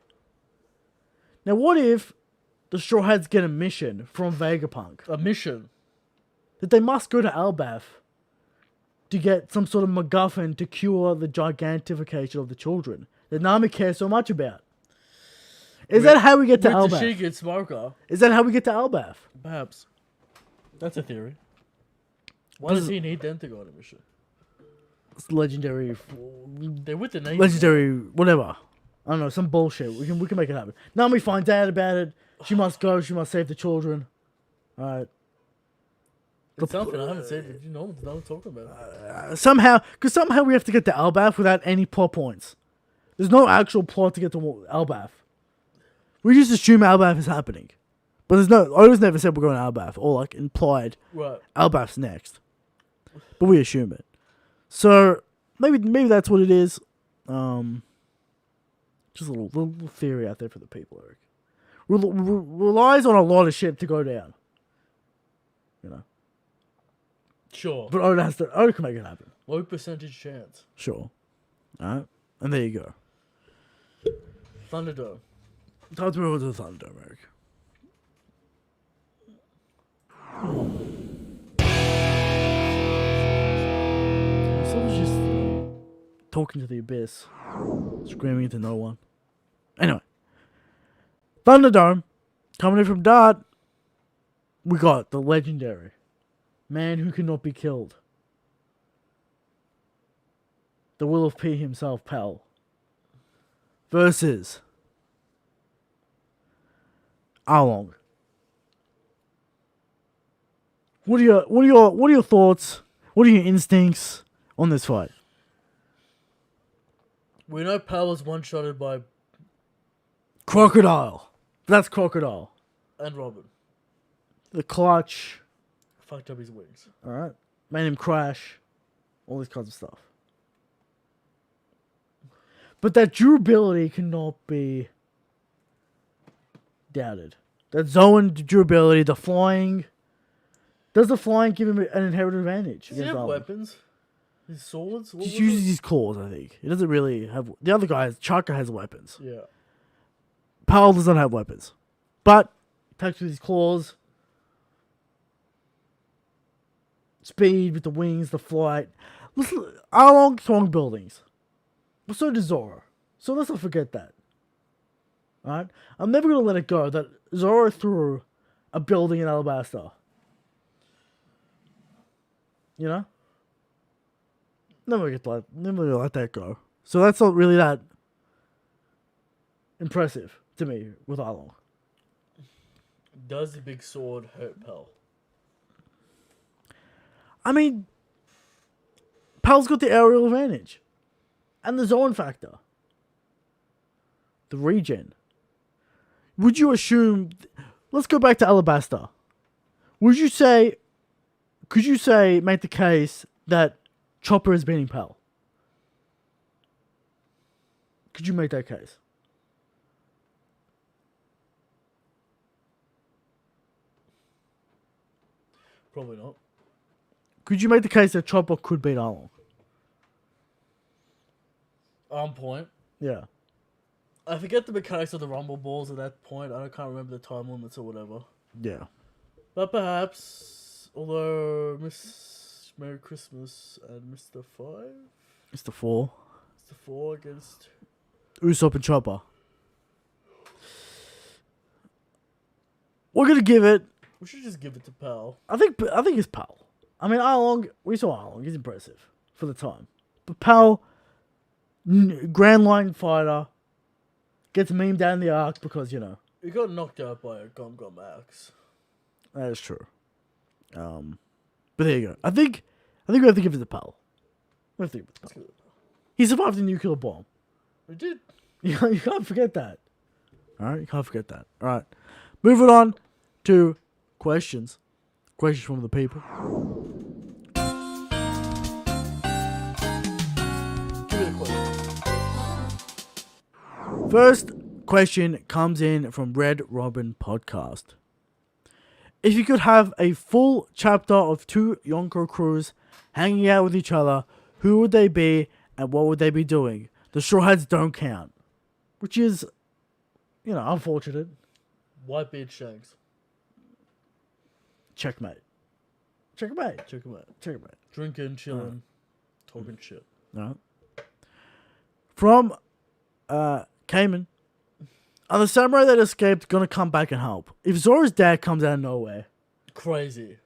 Now, what if the Straw Hats get a mission from Vegapunk? A mission. That they must go to Albath to get some sort of MacGuffin to cure the gigantification of the children that Nami cares so much about. Is that how we get to With the Albath? Sheik and Smoker. Is that how we get to Albath? Perhaps. That's a theory. Why does he need them to go on a mission? It's legendary, They're with the name. legendary, whatever. I don't know, some bullshit. We can make it happen. Nami finds out about it. She must go. She must save the children. All right. It's something I haven't said, but no one's talking about it. Somehow we have to get to Albath without any plot points. There's no actual plot to get to Albath. We just assume Albath is happening. But Oda's never said we're going to Albath, or like implied Right. Albath's next. But we assume it. So maybe that's what it is. Just a little theory out there for the people, Eric. Relies on a lot of shit to go down. You know. Sure. But Oda can make it happen. Low percentage chance. Sure. Alright. And there you go. Thunderdome. Time to move on to the Thunderdome, Eric. So I was just talking to the abyss, screaming into no one. Anyway, Thunderdome, coming in from Dart, we got the legendary man who cannot be killed. The Will of P himself, pal. Versus Arlong. What are your thoughts? What are your instincts on this fight? We know Pal was one-shotted by Crocodile. That's Crocodile. and Robin. The clutch. Fucked up his wings. Alright. Made him crash. All this kinds of stuff. But that durability cannot be doubted. That Zoan durability, the flying. Does the flying give him an inherent advantage? Does he against have Arlong? weapons? His swords? What Just was uses it? his claws, I think. He doesn't really have... The other guy, Chaka, has weapons. Yeah. Powell does not have weapons. But, attacks with his claws. Speed with the wings, the flight. Listen, Arlong throwing buildings. But so does Zoro. So let's not forget that. Right? I'm never gonna let it go that Zoro threw a building in Alabasta. You know? Never gonna let that go. So that's not really that impressive to me with Arlong. Does the big sword hurt Pell? I mean, Pal's got the aerial advantage. And the zone factor. The regen. Would you assume... Let's go back to Alabasta. Could you say, make the case that Chopper is beating Pal? Could you make that case? Probably not. Could you make the case that Chopper could beat Arlong? On point. Yeah. I forget the mechanics of the Rumble Balls at that point. I can't remember the time limits or whatever. Yeah. But perhaps, although Miss Merry Christmas and Mr. 5? Mr. 4. Mr. 4 against... Usopp and Chopper. We're going to give it... We should just give it to Pal. I think it's Pal. I mean, Arlong, we saw Arlong. He's impressive for the time. But Pal, Grand Line fighter, gets memed down the arc because, you know. He got knocked out by a Gum Gum axe. That is true. But there you go. I think we have to give it to Pal. We have to give it to Pal. He survived the nuclear bomb. He did. You can't forget that. Alright, you can't forget that. Alright. Moving on to questions. Questions from the people. Give it a question. First question comes in from Red Robin Podcast. If you could have a full chapter of two Yonko crews hanging out with each other, who would they be and what would they be doing? The Straw Hats don't count. Which is, you know, unfortunate. Whitebeard Shanks. Checkmate. Checkmate. Drinking, chilling, talking shit. No. From Cayman. Are the samurai that escaped gonna come back and help? If Zoro's dad comes out of nowhere, Crazy.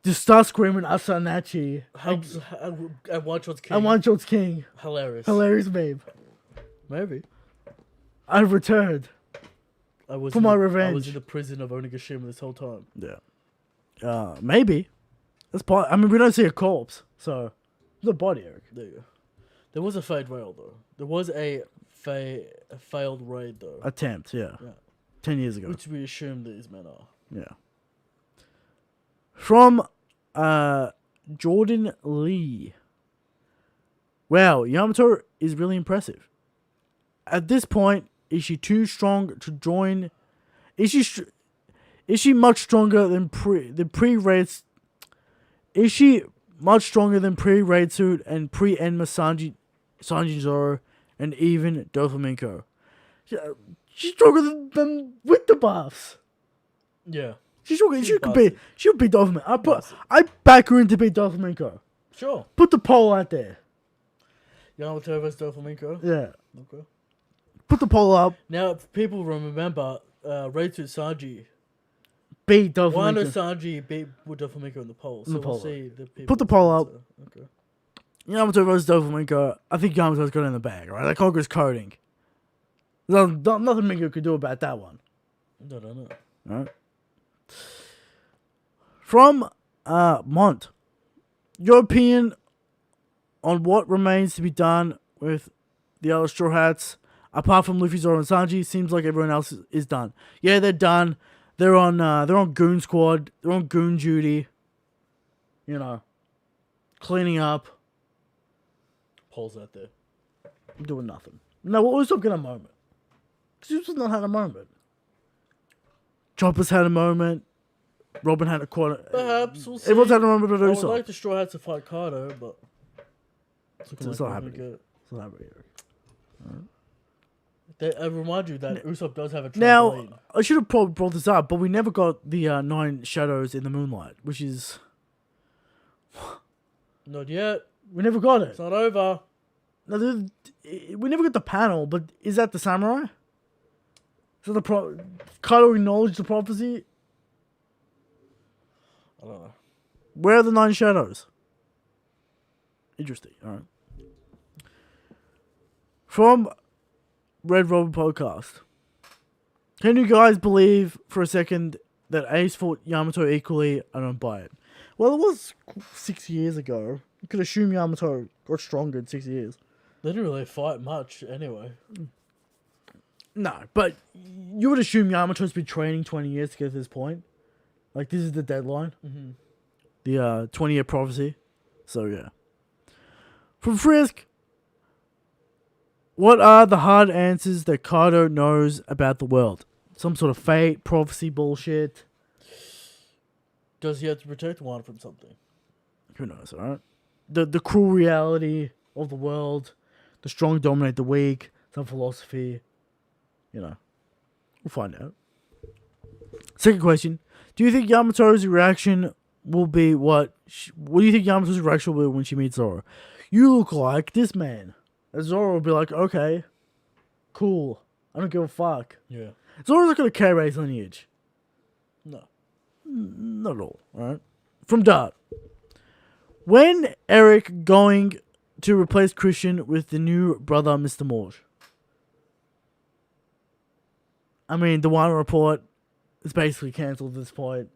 just start screaming Asanachi Helps and One Shot's King. and One Shot's King. Hilarious. Hilarious meme. Maybe. I've returned. I was For in my the- I revenge. was in the prison of Onigashima this whole time. Yeah. Maybe. That's part. I mean, we don't see a corpse, so it's a body, Eric. There you go. There was a failed rail though. There was a failed raid though. Attempt, yeah. Yeah. 10 years ago. Which we assume these men are. Yeah. From Jordan Lee. Wow, Yamato is really impressive. At this point, is she too strong to join? Is she much stronger than pre-raid? Is she much stronger than pre-raid suit and pre-Enma Sanji Zoro and even Doflamingo? She's stronger than them with the buffs. Yeah. She's stronger. She's She could beat Doflamingo. Bossy. I back her in to beat Doflamingo. Sure. Put the poll out there. Yamato vs Doflamingo. Yeah. Okay. Put the poll up. Now, if people remember, Raid Suit Sanji. Beat Wano Doflamingo. Sanji beat Doflamingo in the poll. So the we'll poll. see the people. Put the poll up. Okay. Yamato versus Doflamingo. I think Yamato's got it in the bag, right? Like Conqueror's coding. Nothing Mingo could do about that one. No. Right? From Mont. Your opinion on what remains to be done with the other Straw Hats, apart from Luffy, Zoro, and Sanji? Seems like everyone else is done. Yeah, they're done. They're on Goon Squad. They're on Goon duty. You know, cleaning up. Polls out there. Doing nothing. No, what was getting a moment? Because Usopp's not had a moment. Chopper's had a moment. Robin had a quarter. Perhaps we'll see. Everyone's had a moment but I would Usopp. like the Straw Hats to fight Kaido, but It's not happening. It's not happening. I remind you that Usopp does have a trampoline. Now, I should have probably brought this up, but we never got the 9 shadows in the moonlight, which is... Not yet. We never got it. It's not over. No, we never got the panel, but is that the samurai? So Kaido acknowledged the prophecy. I don't know. Where are the 9 shadows? Interesting. All right. From Red Robin Podcast. Can you guys believe for a second that Ace fought Yamato equally? I don't buy it. Well, it was 6 years ago. You could assume Yamato got stronger in 6 years. They didn't really fight much anyway. No, but you would assume Yamato's been training 20 years to get to this point. Like, this is the deadline. Mm-hmm. The 20-year prophecy. So, yeah. From Frisk. What are the hard answers that Kaido knows about the world? Some sort of fate, prophecy bullshit. Does he have to protect one from something? Who knows, alright? The cruel reality of the world. The strong dominate the weak. Some philosophy. You know. We'll find out. Second question. Do you think Yamato's reaction will be what do you think Yamato's reaction will be when she meets Zoro? You look like this man. And Zoro will be like, okay, cool. I don't give a fuck. Yeah. Zoro's not going to carry his lineage. No. Not at all, alright? From Dart. When Eric going to replace Christian with the new brother, Mr. Morge? I mean, the Wano report is basically cancelled at this point.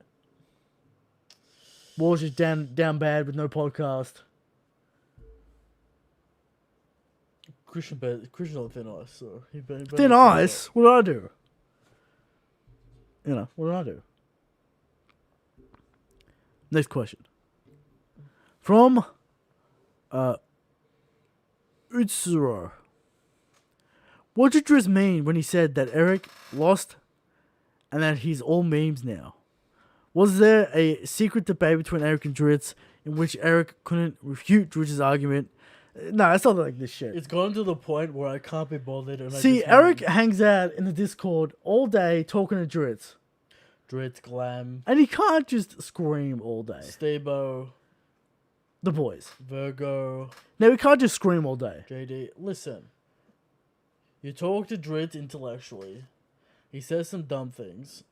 Morge is down bad with no podcast. Christian on thin ice, so he better Thin ice? What did I do? You know, what did I do? Next question. From Utsuro. What did Driz mean when he said that Eric lost and that he's all memes now? Was there a secret debate between Eric and Dritz in which Eric couldn't refute Dritz's argument? No, it's not like this shit. It's gone to the point where I can't be bothered. And See, Eric hangs out in the Discord all day talking to Dritz. Dritz, Glam. And he can't just scream all day. Stabo. The boys. Virgo. No, he can't just scream all day. JD. Listen. You talk to Dritz intellectually. He says some dumb things.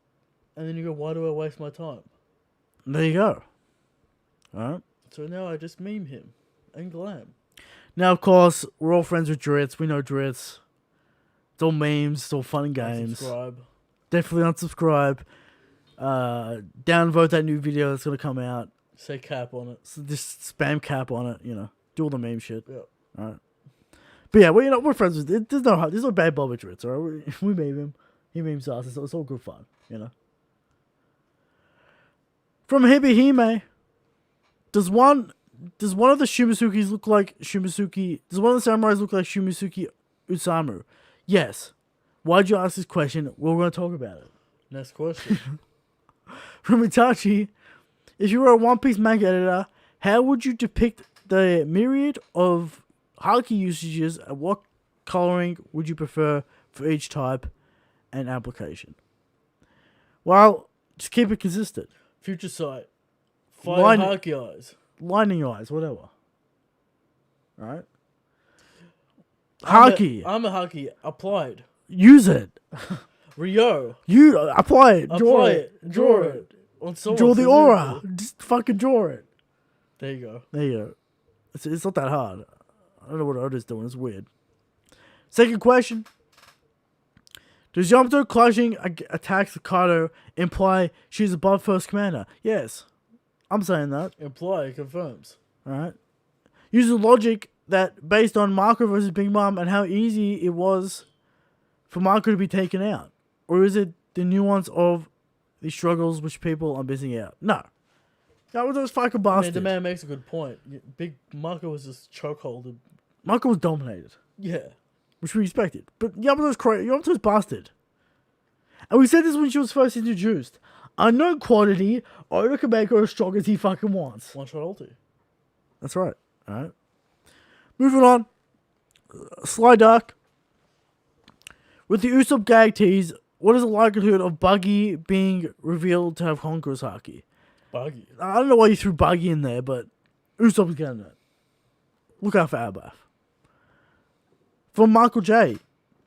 And then you go, why do I waste my time? There you go. Alright. So now I just meme him. And Glam. Now, of course, we're all friends with Dritz. We know Dritz. It's all memes. It's all fun and games. Unsubscribe. Definitely unsubscribe. Downvote that new video that's going to come out. Say cap on it. So just spam cap on it, you know. Do all the meme shit. Yeah. Alright. But yeah, we're friends with it. There's no bad blood with Dritz, alright? We meme him. He memes us. It's all good fun, you know. From Hibihime. Does one of the Shimazukis look like Shimasuki? Does one of the samurais look like Shimasuki Usamu? Yes. Why'd you ask this question? We're going to talk about it. Next question. From Itachi, if you were a One Piece manga editor, how would you depict the myriad of haki usages and what coloring would you prefer for each type and application? Well, just keep it consistent. Future Sight. Fire haki eyes. Lightning eyes, whatever. Alright? Haki. I'm a haki. Applied. Use it. Rio. You apply it. Draw it. Draw it. On Draw the aura. Just fucking draw it. There you go. There you go. It's not that hard. I don't know what Oda's doing. It's weird. Second question. Does Yamato clashing attacks with Kaido imply she's above First Commander? Yes. I'm saying that. Imply confirms. Alright. Use the logic that based on Marco versus Big Mom and how easy it was for Marco to be taken out. Or is it the nuance of the struggles which people are missing out? No. That was fucking bastard. I mean, the man makes a good point. Big Marco was just chokeholded. Marco was dominated. Yeah. Which we expected. But Yamato's crazy. Yamato's bastard. And we said this when she was first introduced. Unknown quantity, Oda can make her as strong as he fucking wants. One shot ulti. That's right. Alright. Moving on. Sly Dark. With the Usopp gag tease, what is the likelihood of Buggy being revealed to have Honka's haki? Buggy. I don't know why you threw Buggy in there, but Usopp's getting it. Look out for Abaf. From Michael J.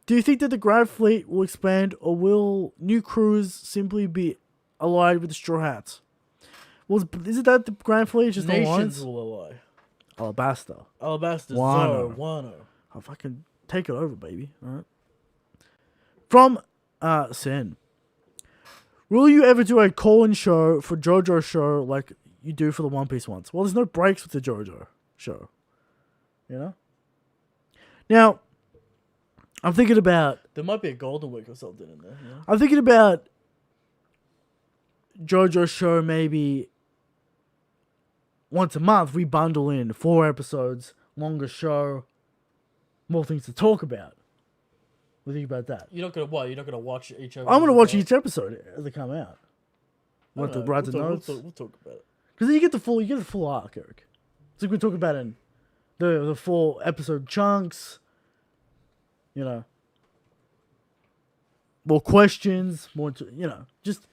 Do you think that the Grand Fleet will expand, or will new crews simply be allied with the Straw Hats? Well, isn't that the Grand Fleet? Just Nations will ally. Alabasta. Alabasta, Wano. Zoro, Wano. I'll fucking take it over, baby. All right. From Sen. Will you ever do a call-in show for JoJo show like you do for the One Piece ones? Well, there's no breaks with the JoJo show. You know? Now, I'm thinking about... There might be a Golden Week or something in there. Yeah? I'm thinking about JoJo show maybe once a month. We bundle in 4 episodes, longer show, more things to talk about. What do you think about that? You're not gonna what? You're not gonna watch each episode? I'm gonna watch each episode as they come out. Want to write the notes? We'll talk about it. Because then you get the full arc, Eric. It's like we talk about in the 4 episode chunks. You know, more questions, just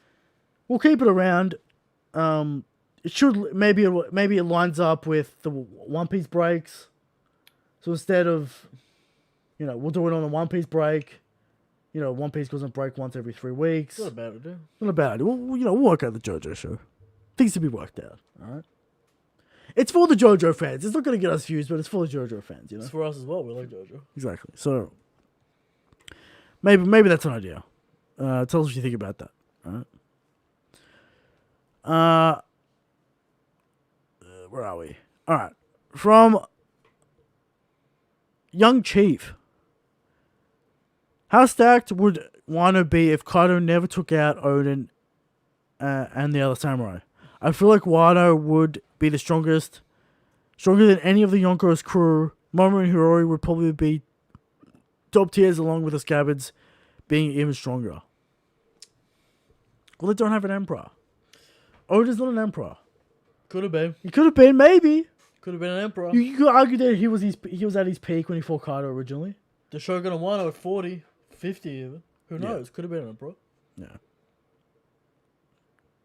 we'll keep it around. It should maybe it lines up with the One Piece breaks. So instead of, we'll do it on a One Piece break. One Piece goes on break once every 3 weeks. Not a bad idea. Not a bad idea. We'll work out the JoJo show. Things to be worked out. All right. It's for the JoJo fans. It's not going to get us views, but it's for the JoJo fans. It's for us as well. We like JoJo. Exactly. So maybe that's an idea. Tell us what you think about that. All right. Where are we? All right. From Young Chief. How stacked would Wano be if Kaido never took out Odin and the other samurai? I feel like Wano would be the strongest, stronger than any of the Yonko's crew. Momo and Hirori would probably be top tiers along with the Scabbards being even stronger. Well, they don't have an emperor. Odin's not an emperor. Could have been. He could have been, maybe. Could have been an emperor. You could argue that he was at his peak when he fought Kaido originally. The Shogun of Wano at 40, 50 even. Who knows? Yeah. Could have been an emperor. Yeah.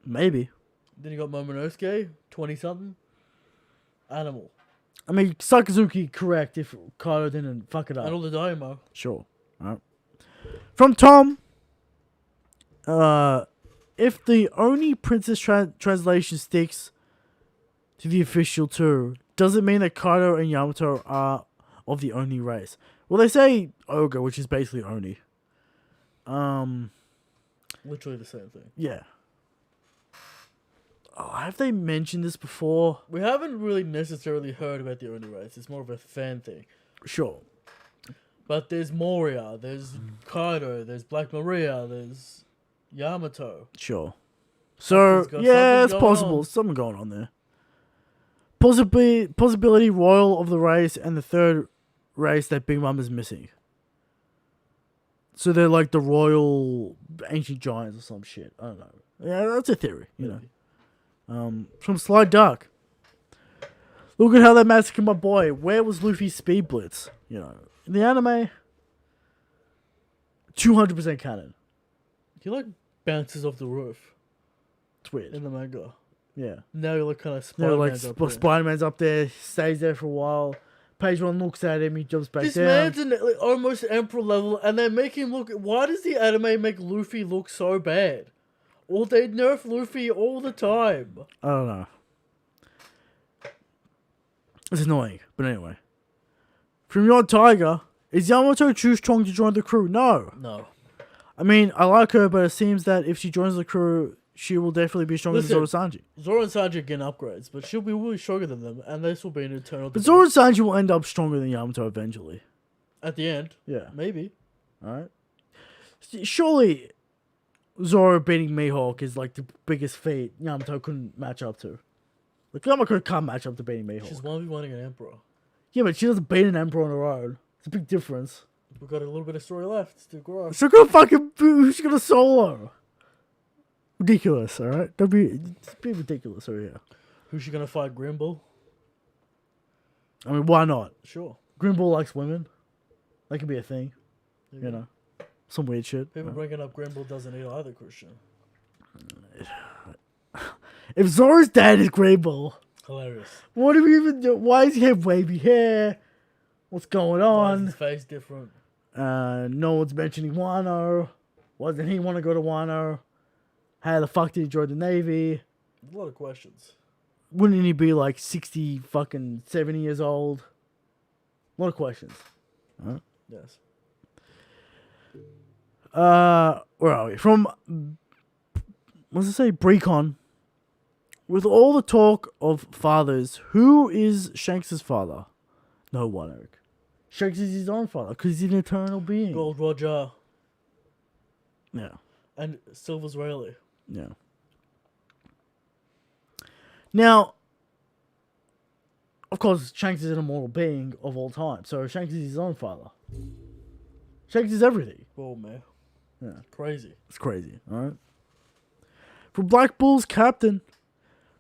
Maybe. Then you got Momonosuke, 20-something. Animal. I mean, Sakazuki correct if Kaido didn't fuck it up. And all the Daimyo. Sure. All right. From Tom. If the Oni Princess translation sticks to the official too, does it mean that Kaido and Yamato are of the Oni race? Well, they say Ogre, which is basically Oni. Literally the same thing. Yeah. Oh, have they mentioned this before? We haven't really necessarily heard about the Oni race. It's more of a fan thing. Sure. But there's Moria, there's Kaido, there's Black Maria, there's Yamato. Sure. So, yeah, it's possible. On. Something going on there. Possibility royal of the race and the third race that Big Mom is missing. So they're like the royal ancient giants or some shit. I don't know. Yeah, that's a theory, you know. From Sly Duck. Look at how they massacred my boy. Where was Luffy's speed blitz? In the anime, 200% canon. He bounces off the roof. It's weird. In the manga. Yeah. Now you look kind of Spider-Man's up there. Spider-Man's up there, stays there for a while. Page 1 looks at him, he jumps back down. This man's almost Emperor level, and they make him look... Why does the anime make Luffy look so bad? Well, they nerf Luffy all the time. I don't know. It's annoying, but anyway. From your Tiger, is Yamato too strong to join the crew? No. No. I mean, I like her, but it seems that if she joins the crew, she will definitely be stronger than Zoro Sanji. Zoro and Sanji are getting upgrades, but she'll be really stronger than them, and this will be an eternal... But Zoro and Sanji will end up stronger than Yamato eventually. At the end? Yeah. Maybe. Alright. Surely, Zoro beating Mihawk is like the biggest feat Yamato couldn't match up to. Like, Yamato can't match up to beating Mihawk. She's 1v1ing an Emperor. Yeah, but she doesn't beat an Emperor on her own. It's a big difference. We've got a little bit of story left to grow. She's gonna fucking... Who's gonna solo? Ridiculous, alright? Don't be... It's be ridiculous over here. Who's she gonna fight? Grimble? I mean, why not? Sure. Grimble likes women. That could be a thing. Yeah. You know? Some weird shit. People bringing up Grimble doesn't eat either, Christian. If Zoro's dad is Grimble... Hilarious. What do we even do? Why does he have wavy hair? What's going Why is on? his face different? No one's mentioning Wano. Why didn't he want to go to Wano? How the fuck did he join the Navy? A lot of questions. Wouldn't he be like 60 fucking 70 years old? A lot of questions. Huh? Yes. Where are we? From, what's it say? Brecon. With all the talk of fathers, who is Shanks' father? No one, Eric. Shanks is his own father because he's an eternal being. Gold Roger. Yeah. And Silver's Rayleigh. Yeah. Now, of course, Shanks is an immortal being of all time, so Shanks is his own father. Shanks is everything. Oh, man. Yeah. Crazy. It's crazy, alright? From Black Bull's captain,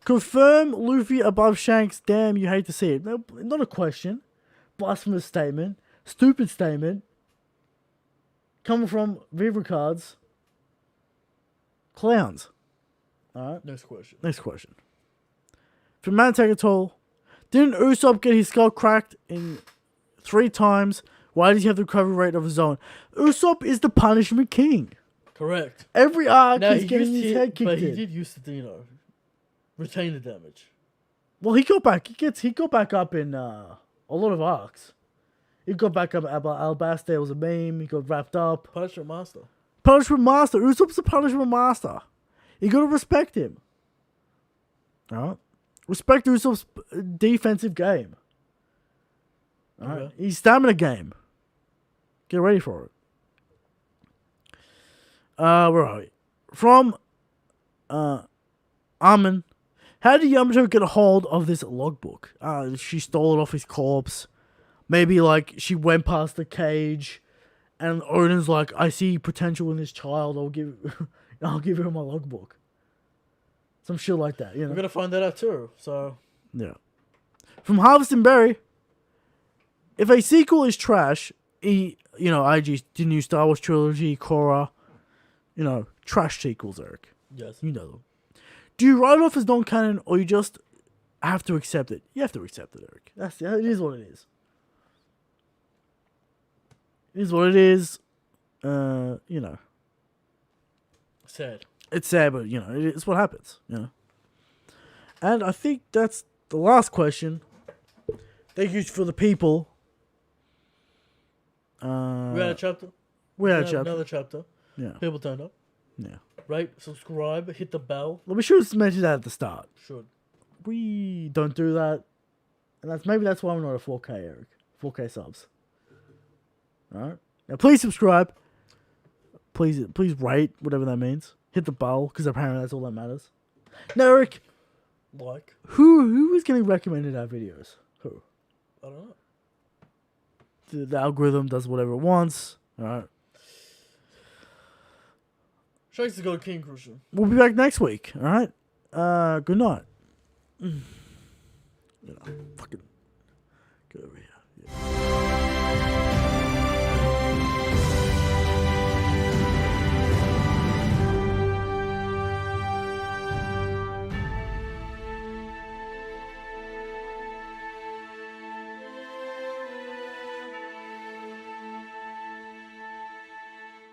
confirm Luffy above Shanks. Damn, you hate to see it. No, not a question. Blasphemous statement. Stupid statement. Coming from Viva Cards. Clowns. Alright? Next question. Next question. From Mantegatol, didn't Usopp get his skull cracked in 3 times? Why does he have the recovery rate of his own? Usopp is the punishment king. Correct. Every arc Now, he's getting his head kicked but he in. did used to, retain the damage. Well, he got back. He got back up in a lot of arcs. He got back up. Alabasta was a meme. He got wrapped up. Punishment Master. Punishment master. Usopp's the punishment master. You gotta respect him. Alright? Respect Usopp's defensive game. Alright? Okay. His stamina game. Get ready for it. Where are we? From Armin. How did Yamato get a hold of this logbook? She stole it off his corpse. Maybe like she went past the cage and Odin's like, I see potential in this child, I'll give her my logbook. Some shit like that, you know. We're gonna find that out too, so Yeah. From Harvest and Berry, if a sequel is trash, IG, the new Star Wars trilogy, Korra, trash sequels, Eric. yes. You know them. Do you write it off as non-canon, or you just have to accept it? You have to accept it, Eric. It is what it is. It is what it is. Sad. It's sad, but it's what happens. And I think that's the last question. Thank you for the people. We had a chapter. We had a chapter. Another chapter. Yeah. People turned up. Yeah. Rate, subscribe, hit the bell. Well, we should have mentioned that at the start. Should. We don't do that, and that's why I'm not a 4K, Eric. 4K subs. All right. Now, please subscribe. Please rate, whatever that means. Hit the bell, because apparently that's all that matters. Now, Eric, Like. who is getting recommended our videos? Who? I don't know. The algorithm does whatever it wants. All right. Shanks to go to King Crucian. We'll be back next week. All right. Good night. Fucking get over here. Yeah.